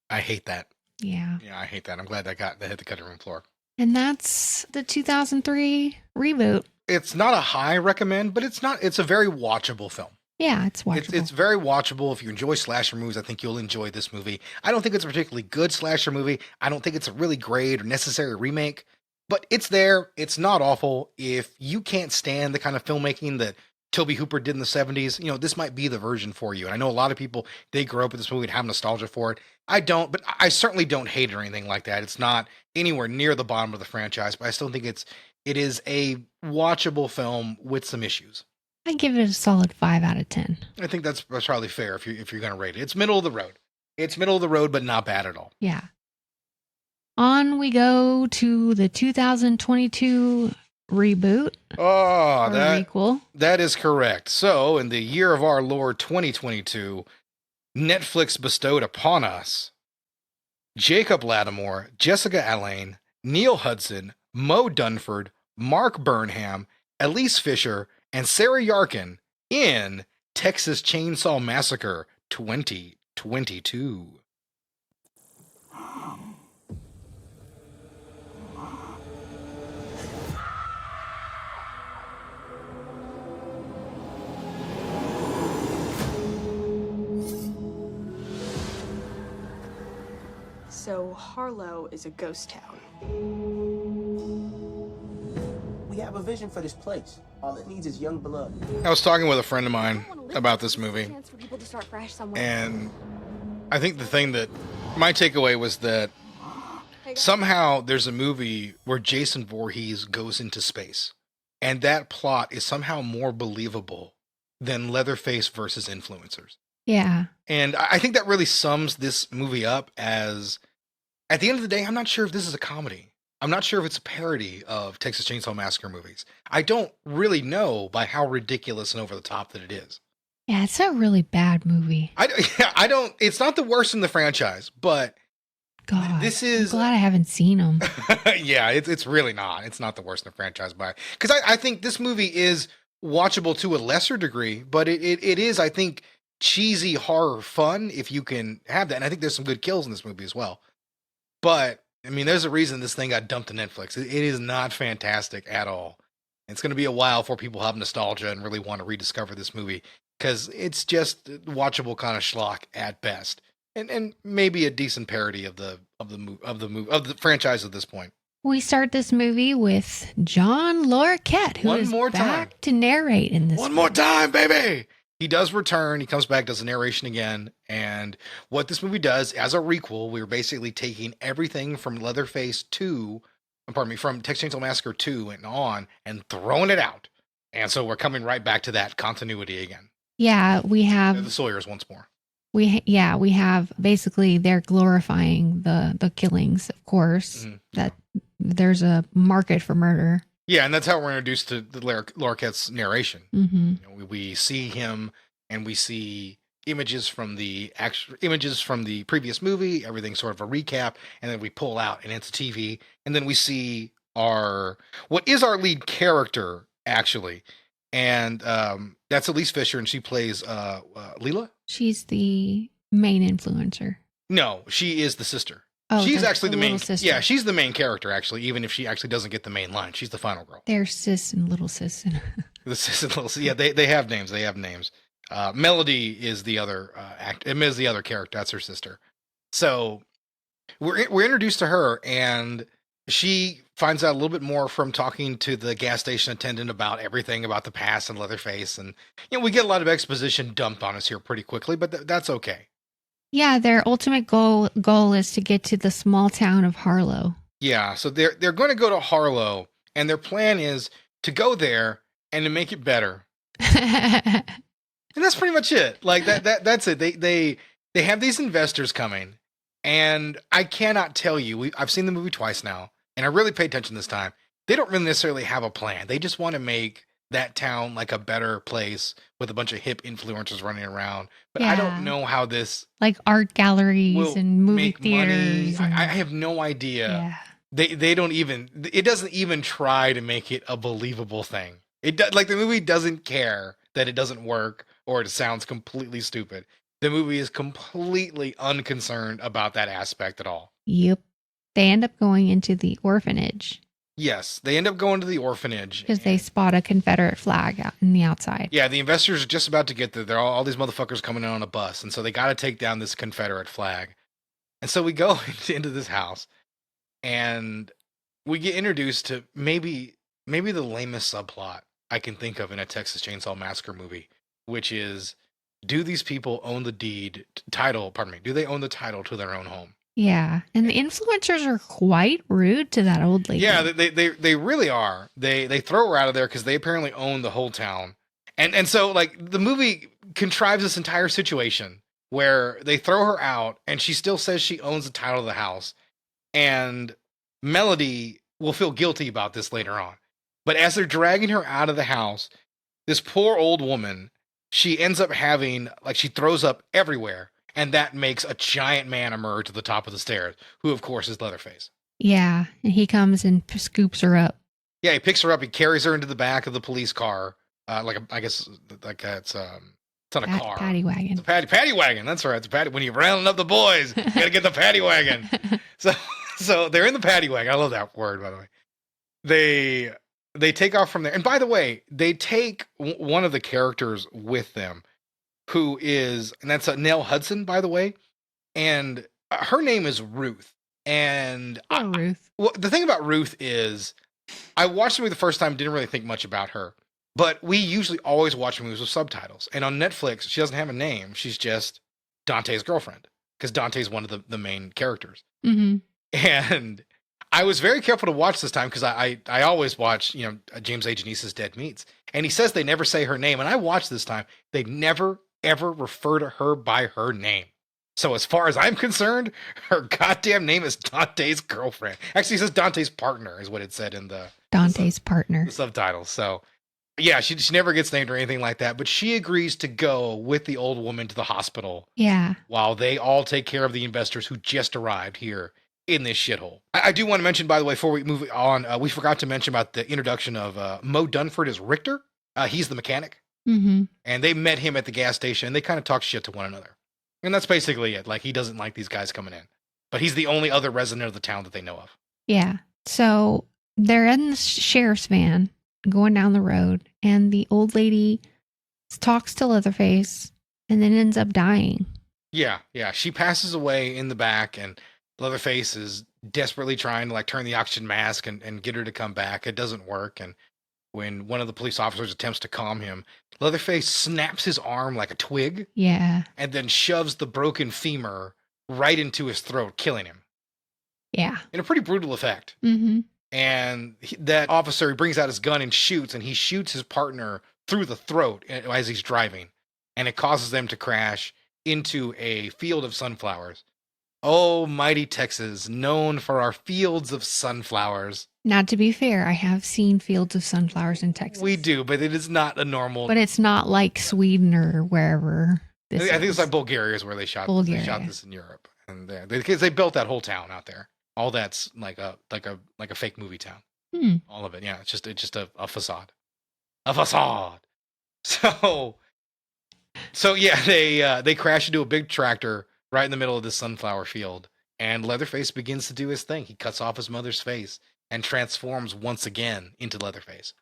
I hate that. Yeah. Yeah, I hit the cutting room floor. And that's the 2003 reboot. It's not a high recommend, but it's a very watchable film. Yeah, it's watchable. It's very watchable. If you enjoy slasher movies, I think you'll enjoy this movie. I don't think it's a particularly good slasher movie. I don't think it's a really great or necessary remake, but it's there. It's not awful. If you can't stand the kind of filmmaking that Tobe Hooper did in the 70s, this might be the version for you. And I know a lot of people, they grew up with this movie and have nostalgia for it. I don't, but I certainly don't hate it or anything like that. It's not anywhere near the bottom of the franchise, but I still think it is a watchable film with some issues. I give it a solid 5 out of 10. I think that's probably fair if you're going to rate it. It's middle of the road. It's middle of the road, but not bad at all. Yeah. On we go to the 2022 reboot. Oh, requel. That is correct. So, in the year of our Lord 2022, Netflix bestowed upon us Jacob Lattimore, Jessica Alain, Neil Hudson, Mo Dunford, Mark Burnham, Elise Fisher, and Sarah Yarkin in Texas Chainsaw Massacre 2022. So Harlow is a ghost town. We have a vision for this place. All it needs is young blood. I was talking with a friend of mine about this movie, and I think the thing that my takeaway was that somehow there's a movie where Jason Voorhees goes into space, and that plot is somehow more believable than Leatherface versus influencers. Yeah. And I think that really sums this movie up as, at the end of the day, I'm not sure if this is a comedy. I'm not sure if it's a parody of Texas Chainsaw Massacre movies. I don't really know by how ridiculous and over the top that it is. Yeah, it's a really bad movie. I don't, it's not the worst in the franchise, but God, this is... I'm glad I haven't seen them. Yeah, it's really not. It's not the worst in the franchise, because I think this movie is watchable to a lesser degree, but it is, I think, cheesy horror fun if you can have that. And I think there's some good kills in this movie as well. But I mean, there's a reason this thing got dumped to Netflix. It is not fantastic at all. It's going to be a while before people have nostalgia and really want to rediscover this movie, because it's just watchable kind of schlock at best, and maybe a decent parody of the franchise at this point. We start this movie with John Lorquett, who is back to narrate in this. One more time, baby. He does return. He comes back, does the narration again. And what this movie does, as a requel, we're basically taking everything from Leatherface 2, from Texas Chainsaw Massacre 2 and on, and throwing it out. And so we're coming right back to that continuity again. Yeah, we have the Sawyers once more. We have basically, they're glorifying the killings, of course, that there's a market for murder. Yeah, and that's how we're introduced to the Lorquett's narration. Mm-hmm. We see him, and we see images from the previous movie, everything sort of a recap, and then we pull out and it's a TV, and then we see what is our lead character actually, and that's Elise Fisher, and she plays Leela. She's the main influencer. No, she is the sister. Oh, she's actually the main sister. Yeah, she's the main character actually, even if she actually doesn't get the main line. She's the final girl. There's sis and little sis. The sis and little sis. Yeah, they have names. They have names. Melody is the other is the other character. That's her sister. So we're introduced to her, and she finds out a little bit more from talking to the gas station attendant about everything about the past and Leatherface, and we get a lot of exposition dumped on us here pretty quickly, but that's okay. Yeah, their ultimate goal is to get to the small town of Harlow. Yeah, so they're going to go to Harlow, and their plan is to go there and to make it better. And that's pretty much it. Like that's it. They have these investors coming, and I cannot tell you. I've seen the movie twice now, and I really paid attention this time. They don't really necessarily have a plan. They just want to make that town like a better place with a bunch of hip influencers running around. But I don't know how this like art galleries and movie theaters. I have no idea. Yeah. They don't even. It doesn't even try to make it a believable thing. Like the movie doesn't care that it doesn't work or it sounds completely stupid. The movie is completely unconcerned about that aspect at all. Yep. They end up going into the orphanage. Yes, they end up going to the orphanage. Because they spot a Confederate flag out in the outside. Yeah, the investors are just about to get there. They're all these motherfuckers coming in on a bus. And so they got to take down this Confederate flag. And so we go into this house. And we get introduced to maybe the lamest subplot I can think of in a Texas Chainsaw Massacre movie. Which is, do these people own the title to their own home? Yeah, and the influencers are quite rude to that old lady. Yeah, they really are. They throw her out of there because they apparently own the whole town. And so, like, the movie contrives this entire situation where they throw her out, and she still says she owns the title of the house. And Melody will feel guilty about this later on. But as they're dragging her out of the house, this poor old woman, she ends up having, like, she throws up everywhere. And that makes a giant man emerge at the top of the stairs, who, of course, is Leatherface. Yeah, and he comes and scoops her up. Yeah, he picks her up. He carries her into the back of the police car. It's not a car. Paddy wagon. It's a paddy wagon. That's right. It's a paddy. When you're rounding up the boys, you got to get the paddy wagon. So they're in the paddy wagon. I love that word, by the way. They take off from there. And by the way, they take one of the characters with them. And that's Nell Hudson, by the way. And her name is Ruth. And Ruth. Well, the thing about Ruth is, I watched the movie the first time, didn't really think much about her. But we usually always watch movies with subtitles. And on Netflix, she doesn't have a name. She's just Dante's girlfriend. Because Dante's one of the main characters. Mm-hmm. And I was very careful to watch this time because I always watch, James A. Janice's Dead Meats. And he says they never say her name. And I watched this time. They never ever refer to her by her name. So as far as I'm concerned, her goddamn name is Dante's girlfriend. Actually, it says Dante's partner is what it said in the partner subtitles. So yeah, she never gets named or anything like that, but she agrees to go with the old woman to the hospital. Yeah. While they all take care of the investors who just arrived here in this shithole. I do want to mention, by the way, before we move on, we forgot to mention about the introduction of Mo Dunford as Richter. He's the mechanic. Mm-hmm. And they met him at the gas station, and they kind of talk shit to one another. And that's basically it. Like, he doesn't like these guys coming in. But he's the only other resident of the town that they know of. Yeah. So they're in the sheriff's van going down the road, and the old lady talks to Leatherface and then ends up dying. Yeah. She passes away in the back, and Leatherface is desperately trying to, like, turn the oxygen mask and get her to come back. It doesn't work, and when one of the police officers attempts to calm him, Leatherface snaps his arm like a twig. Yeah. And then shoves the broken femur right into his throat, killing him. Yeah. In a pretty brutal effect. Mm-hmm. And that officer brings out his gun and he shoots his partner through the throat as he's driving. And it causes them to crash into a field of sunflowers. Oh, mighty Texas, known for our fields of sunflowers. Now, to be fair, I have seen fields of sunflowers in Texas. We do, but it is not a normal... But it's not like Sweden or wherever. this I think it's is. like Bulgaria is where they shot this in Europe, and because they built that whole town out there. All that's like a fake movie town. All of it, yeah. It's just a facade, a facade. So yeah, they crash into a big tractor right in the middle of this sunflower field, and Leatherface begins to do his thing. He cuts off his mother's face and transforms once again into Leatherface.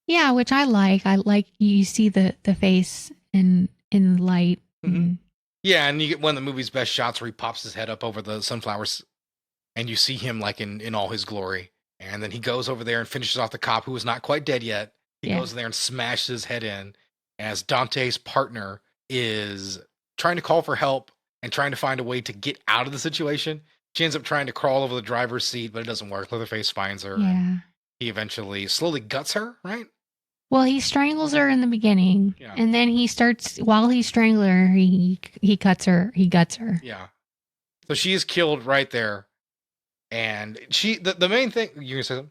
Yeah, which I like. I like you see the face in the light. Mm-hmm. Yeah, and you get one of the movie's best shots where he pops his head up over the sunflowers, and you see him like in all his glory. And then he goes over there and finishes off the cop who is not quite dead yet. He goes there and smashes his head in as Dante's partner is trying to call for help and trying to find a way to get out of the situation. She ends up trying to crawl over the driver's seat, but it doesn't work. Leatherface finds her. Yeah. He eventually slowly guts her, right? Well, he strangles her in the beginning, and then he starts, while he's strangling her, he cuts her, he guts her. Yeah. So she is killed right there. And the main thing, you gonna say something?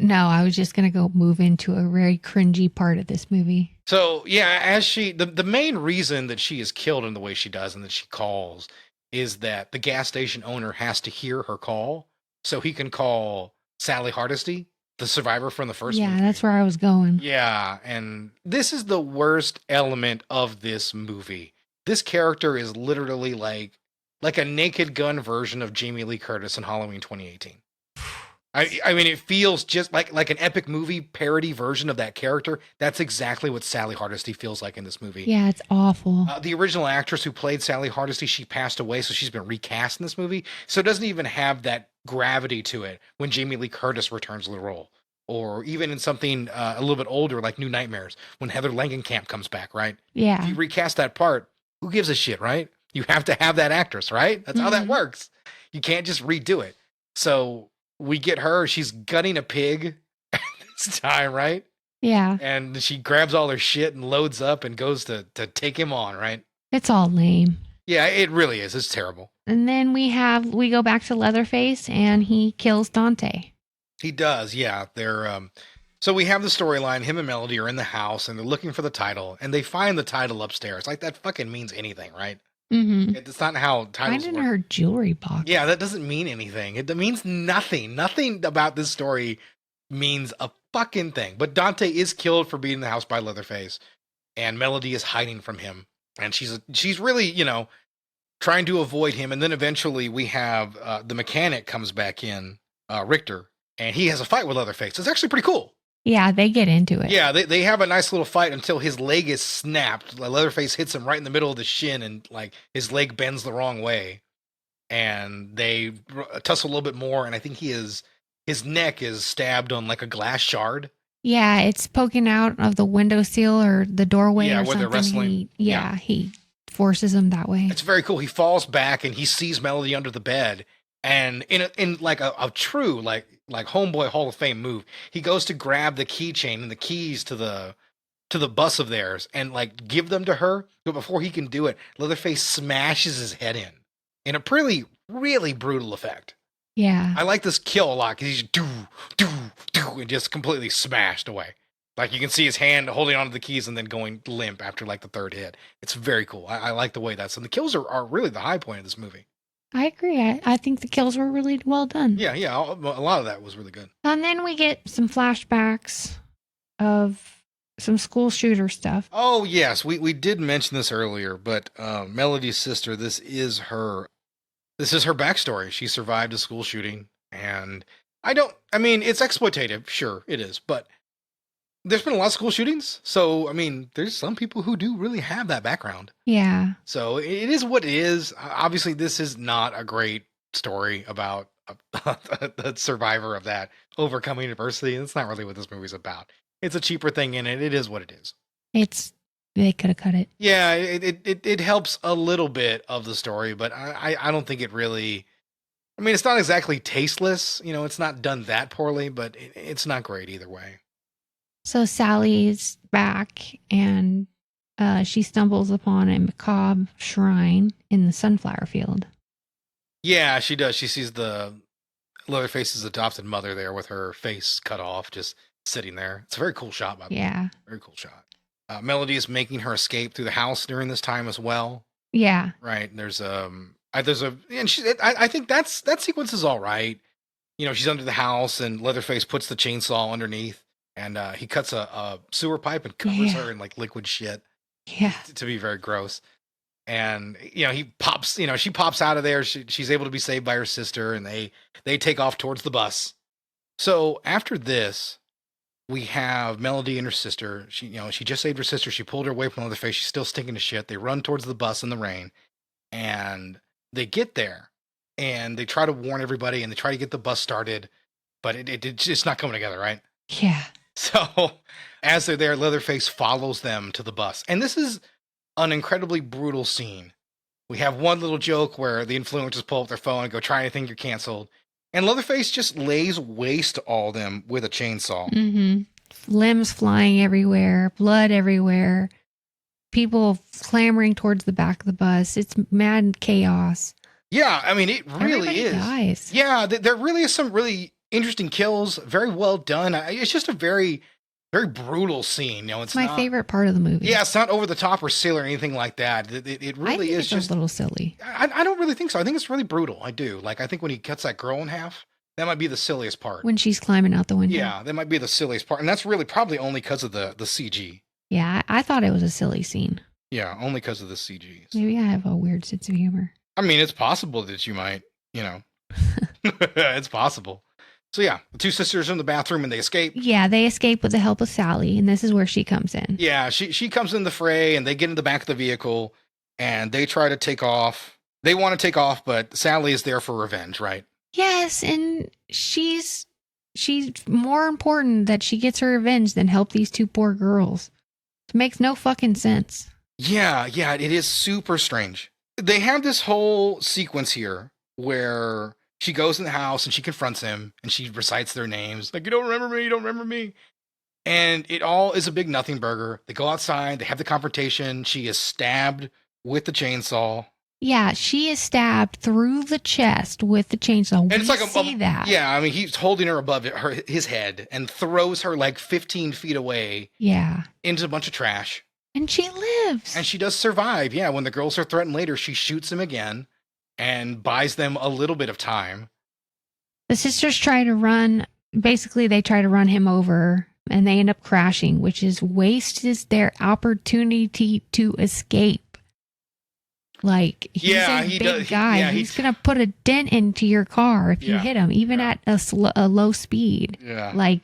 No, I was just going to go move into a very cringy part of this movie. So, yeah, as the main reason that she is killed in the way she does and that she calls is that the gas station owner has to hear her call so he can call Sally Hardesty, the survivor from the first movie. Yeah, that's where I was going. Yeah, and this is the worst element of this movie. This character is literally like a Naked Gun version of Jamie Lee Curtis in Halloween 2018. I mean, it feels just like an epic movie parody version of that character. That's exactly what Sally Hardesty feels like in this movie. Yeah, it's awful. The original actress who played Sally Hardesty, she passed away, so she's been recast in this movie. So it doesn't even have that gravity to it when Jamie Lee Curtis returns to the role. Or even in something a little bit older, like New Nightmares, when Heather Langenkamp comes back, right? Yeah. If you recast that part, who gives a shit, right? You have to have that actress, right? That's how that works. You can't just redo it. So we get her. She's gutting a pig this time, right? Yeah. And she grabs all her shit and loads up and goes to take him on, right? It's all lame. Yeah, it really is. It's terrible. And then we go back to Leatherface and he kills Dante. He does, yeah. So we have the storyline. Him and Melody are in the house and they're looking for the title and they find the title upstairs. Like that fucking means anything, right? Mm-hmm. It's not how titles work. In work. her jewelry box. Yeah, that doesn't mean anything. It means nothing. Nothing about this story means a fucking thing. But Dante is killed for being in the house by Leatherface, and Melody is hiding from him, and she's really trying to avoid him. And then eventually we have the mechanic comes back in, Richter, and he has a fight with Leatherface. It's actually pretty cool. Yeah, they get into it. Yeah, they have a nice little fight until his leg is snapped. Leatherface hits him right in the middle of the shin, and like his leg bends the wrong way. And they tussle a little bit more, and I think his neck is stabbed on like a glass shard. Yeah, it's poking out of the windowsill or the doorway or where something. They're wrestling. He forces him that way. It's very cool. He falls back and he sees Melody under the bed, and in like a true like homeboy Hall of Fame move, he goes to grab the keychain and the keys to the bus of theirs and like give them to her. But before he can do it, Leatherface smashes his head in a really, really brutal effect. Yeah. I like this kill a lot because he's and just completely smashed away. Like you can see his hand holding onto the keys and then going limp after like the third hit. It's very cool. I like the way that's, and the kills are really the high point of this movie. I agree. I think the kills were really well done. Yeah. A lot of that was really good. And then we get some flashbacks of some school shooter stuff. Oh, yes. We did mention this earlier, but Melody's sister, this is her backstory. She survived a school shooting, and it's exploitative. Sure, it is. But there's been a lot of school shootings. So, I mean, there's some people who do really have that background. Yeah. So it is what it is. Obviously, this is not a great story about the survivor of that overcoming adversity. That's not really what this movie's about. It's a cheaper thing in it. It is what it is. They could have cut it. Yeah, it helps a little bit of the story, but I don't think it really. I mean, it's not exactly tasteless. It's not done that poorly, but it's not great either way. So Sally's back, and she stumbles upon a macabre shrine in the sunflower field. Yeah, she does. She sees the Leatherface's adopted mother there with her face cut off, just sitting there. It's a very cool shot, by the way. Yeah. Very cool shot. Melody is making her escape through the house during this time as well. Yeah. Right. I think that sequence is all right. She's under the house and Leatherface puts the chainsaw underneath and he cuts a sewer pipe and covers her in like liquid shit. Yeah. To be very gross. And, he pops, she pops out of there. She's able to be saved by her sister and they take off towards the bus. So after this, we have Melody and her sister. She just saved her sister. She pulled her away from Leatherface. She's still stinking to shit. They run towards the bus in the rain and they get there and they try to warn everybody and they try to get the bus started, but it's just not coming together, right? Yeah. So as they're there, Leatherface follows them to the bus. And this is an incredibly brutal scene. We have one little joke where the influencers pull up their phone and go, try anything, you're canceled. And Leatherface just lays waste to all of them with a chainsaw. Mm-hmm. Limbs flying everywhere, blood everywhere, people clamoring towards the back of the bus. It's mad chaos. Yeah, I mean, it really Everybody is. dies. Yeah, there really is some really interesting kills. Very well done. It's just a very, very brutal scene. It's my favorite part of the movie. Yeah, it's not over the top or silly or anything like that. It really is just a little silly. I don't really think so. I think it's really brutal. I do. Like, I think when he cuts that girl in half, that might be the silliest part. When she's climbing out the window. Yeah, that might be the silliest part. And that's really probably only because of the CG. Yeah, I thought it was a silly scene. Yeah, only because of the CG. Maybe I have a weird sense of humor. I mean, it's possible that you might, it's possible. So yeah, the two sisters are in the bathroom and they escape. Yeah, they escape with the help of Sally, and this is where she comes in. Yeah, she comes in the fray and they get in the back of the vehicle and they try to take off. They want to take off, but Sally is there for revenge, right? Yes, and she's more important that she gets her revenge than help these two poor girls. It makes no fucking sense. Yeah, it is super strange. They have this whole sequence here where she goes in the house and she confronts him and she recites their names. Like, you don't remember me. And it all is a big nothing burger. They go outside, they have the confrontation. She is stabbed with the chainsaw. Yeah, she is stabbed through the chest with the chainsaw. And it's like see that. Yeah, I mean, he's holding her above his head and throws her like 15 feet away. Yeah. Into a bunch of trash. And she lives. And she does survive. Yeah, when the girls are threatened later, she shoots him again and buys them a little bit of time. The sisters try to run. Basically, they try to run him over and they end up crashing, which wastes their opportunity to escape. Like, he's a big guy. Yeah, he's going to put a dent into your car if you hit him, even at a low speed. Yeah. Like,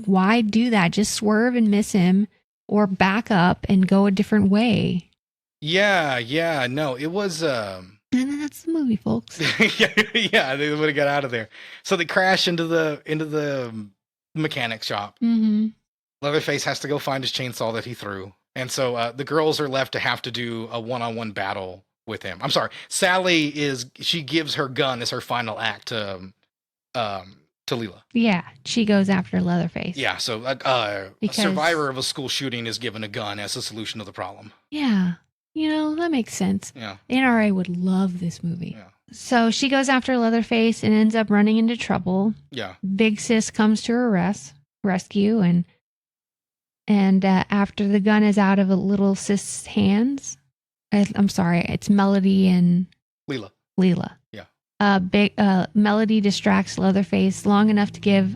why do that? Just swerve and miss him or back up and go a different way. Yeah. No, it was... And then that's the movie, folks. yeah, they would have got out of there. So they crash into the mechanic shop. Mm-hmm. Leatherface has to go find his chainsaw that he threw. And so the girls are left to have to do a one-on-one battle with him. I'm sorry. Sally she gives her gun as her final act to Leela. Yeah, she goes after Leatherface. Yeah, so a survivor of a school shooting is given a gun as a solution to the problem. Yeah, that makes sense. Yeah. NRA would love this movie. Yeah. So she goes after Leatherface and ends up running into trouble. Yeah. Big Sis comes to her rescue, and after the gun is out of a little Sis' hands, I'm sorry, it's Melody and Leela. Yeah. Melody distracts Leatherface long enough to give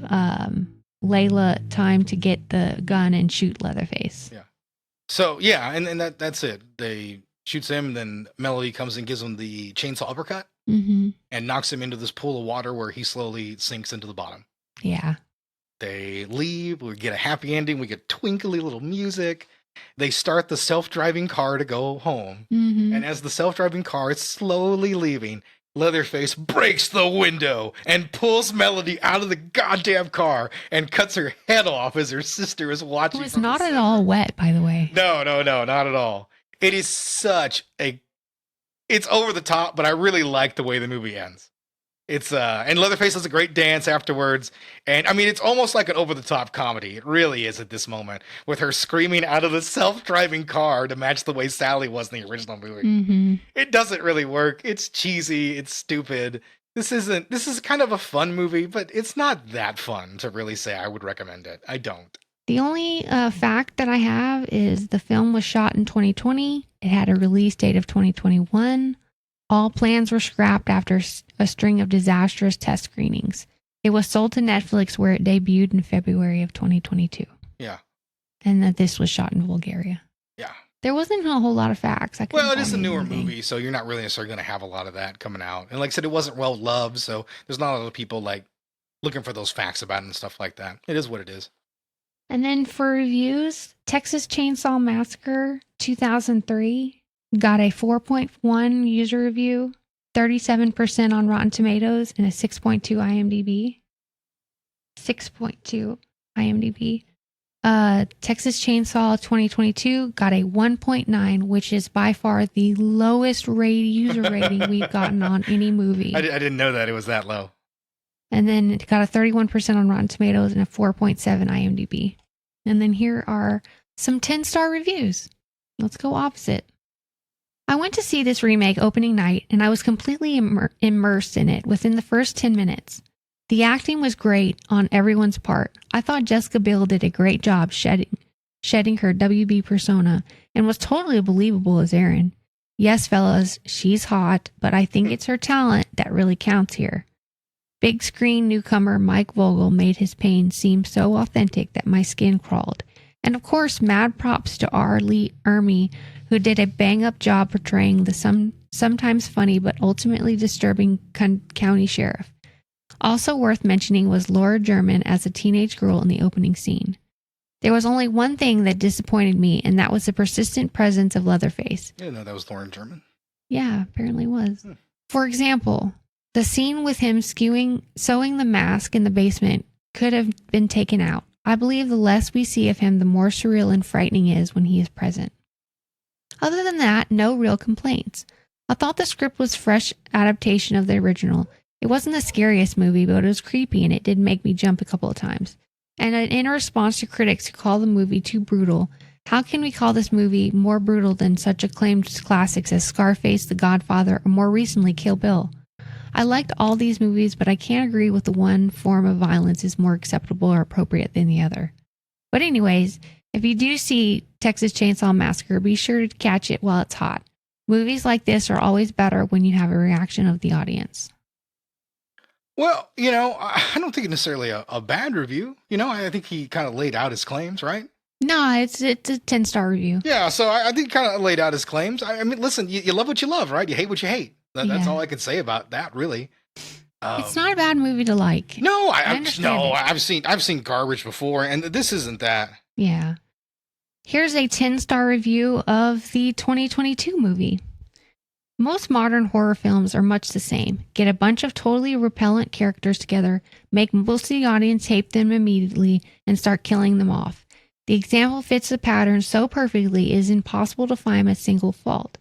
Layla time to get the gun and shoot Leatherface. Yeah. So yeah, and that's it. They shoots him, and then Melody comes and gives him the chainsaw uppercut and knocks him into this pool of water where he slowly sinks into the bottom. Yeah. They leave. We get a happy ending. We get twinkly little music. They start the self-driving car to go home. Mm-hmm. And as the self-driving car is slowly leaving, Leatherface breaks the window and pulls Melody out of the goddamn car and cuts her head off as her sister is watching. It was not at all wet, by the way. No, not at all. It is it's over the top, but I really like the way the movie ends. It's and Leatherface does a great dance afterwards, and I mean it's almost like an over-the-top comedy. It really is at this moment, with her screaming out of the self-driving car to match the way Sally was in the original movie. Mm-hmm. It doesn't really work. It's cheesy. It's stupid. This is kind of a fun movie, but it's not that fun to really say I would recommend it. I don't. The only fact that I have is the film was shot in 2020. It had a release date of 2021. All plans were scrapped after a string of disastrous test screenings. It was sold to Netflix, where it debuted in February of 2022. Yeah. And that this was shot in Bulgaria. Yeah. There wasn't a whole lot of facts. Well, it is a newer movie, so you're not really necessarily going to have a lot of that coming out. And like I said, it wasn't well loved, so there's not a lot of people like looking for those facts about it and stuff like that. It is what it is. And then for reviews, Texas Chainsaw Massacre 2003 got a 4.1 user review, 37% on Rotten Tomatoes, and a 6.2 IMDb. 6.2 IMDb. Texas Chainsaw 2022 got a 1.9, which is by far the lowest user rating we've gotten on any movie. I didn't know that it was that low. And then it got a 31% on Rotten Tomatoes and a 4.7 IMDb. And then here are some 10-star reviews. Let's go opposite. I went to see this remake opening night, and I was completely immersed in it within the first 10 minutes. The acting was great on everyone's part. I thought Jessica Biel did a great job shedding her WB persona and was totally believable as Erin. Yes, fellas, she's hot, but I think it's her talent that really counts here. Big screen newcomer Mike Vogel made his pain seem so authentic that my skin crawled. And of course, mad props to Arleigh Irmi, who did a bang-up job portraying the sometimes funny but ultimately disturbing county sheriff. Also worth mentioning was Laura German as a teenage girl in the opening scene. There was only one thing that disappointed me, and that was the persistent presence of Leatherface. I didn't know that was Lauren German. Yeah, apparently was. For example, the scene with him sewing the mask in the basement could have been taken out. I believe the less we see of him, the more surreal and frightening it is when he is present. Other than that, no real complaints. I thought the script was fresh adaptation of the original. It wasn't the scariest movie, but it was creepy, and it did make me jump a couple of times. And in response to critics who call the movie too brutal, how can we call this movie more brutal than such acclaimed classics as Scarface, The Godfather, or more recently Kill Bill? I liked all these movies, but I can't agree with the one form of violence is more acceptable or appropriate than the other. But anyways, if you do see Texas Chainsaw Massacre, be sure to catch it while it's hot. Movies like this are always better when you have a reaction of the audience. Well, I don't think it's necessarily a bad review. I think he kind of laid out his claims, right? No, it's a 10-star review. Yeah, so I think he kind of laid out his claims. I mean, listen, you love what you love, right? You hate what you hate. That's all I can say about that, really. It's not a bad movie to like. No, I've seen garbage before, and this isn't that. Yeah. Here's a 10-star review of the 2022 movie. Most modern horror films are much the same. Get a bunch of totally repellent characters together, make most of the audience hate them immediately, and start killing them off. The example fits the pattern so perfectly it is impossible to find a single fault.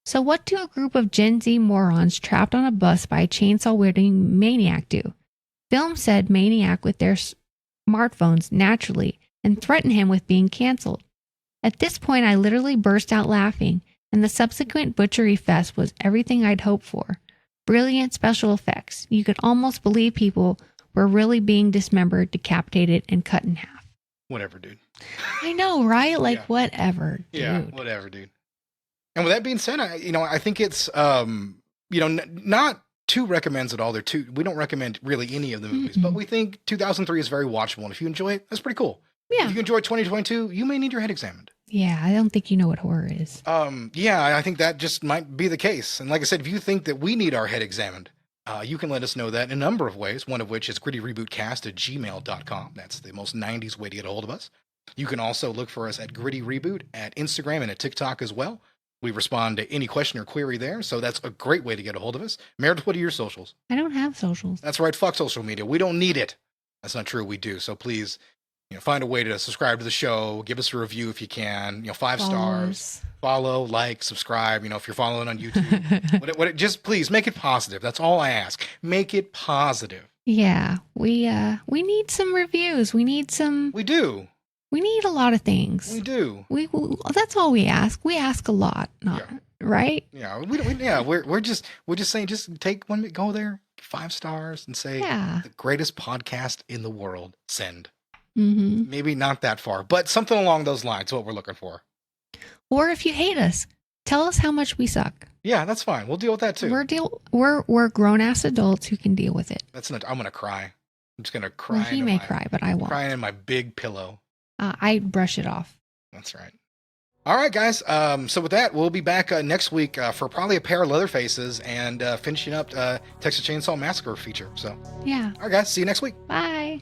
So what do a group of Gen Z morons trapped on a bus by a chainsaw-wielding maniac do? Film said maniac with their smartphones naturally and threaten him with being canceled. At this point, I literally burst out laughing, and the subsequent butchery fest was everything I'd hoped for. Brilliant special effects. You could almost believe people were really being dismembered, decapitated, and cut in half. Whatever, dude. I know, right? Whatever, dude. Yeah, whatever, dude. And with that being said, I think it's, not two recommends at all. We don't recommend really any of the movies, but we think 2003 is very watchable. And if you enjoy it, that's pretty cool. Yeah. If you enjoy 2022, you may need your head examined. Yeah, I don't think you know what horror is. Yeah, I think that just might be the case. And like I said, if you think that we need our head examined, you can let us know that in a number of ways, one of which is grittyrebootcast@gmail.com. That's the most 90s way to get a hold of us. You can also look for us at Gritty Reboot at Instagram and at TikTok as well. We respond to any question or query there, so that's a great way to get a hold of us. Meredith, what are your socials? I don't have socials. That's right, fuck social media. We don't need it. That's not true, we do. So please, find a way to subscribe to the show, give us a review if you can, 5 stars, follow, like, subscribe, if you're following on YouTube. Just please make it positive. That's all I ask. Make it positive. Yeah, we need some reviews. We do. We need a lot of things. We do. That's all we ask. We ask a lot, right? Yeah. We're just saying, just take 1 minute, go there, 5 stars, and say the greatest podcast in the world. Send. Mm-hmm. Maybe not that far, but something along those lines is what we're looking for. Or if you hate us, tell us how much we suck. Yeah, that's fine. We'll deal with that too. We're grown ass adults who can deal with it. I'm gonna cry. I'm just gonna cry. Well, he may cry, but I won't. Crying in my big pillow. I brush it off. That's right. All right, guys. So with that, we'll be back next week for probably a pair of Leatherfaces and finishing up Texas Chainsaw Massacre feature. So yeah. all right, guys. See you next week. Bye.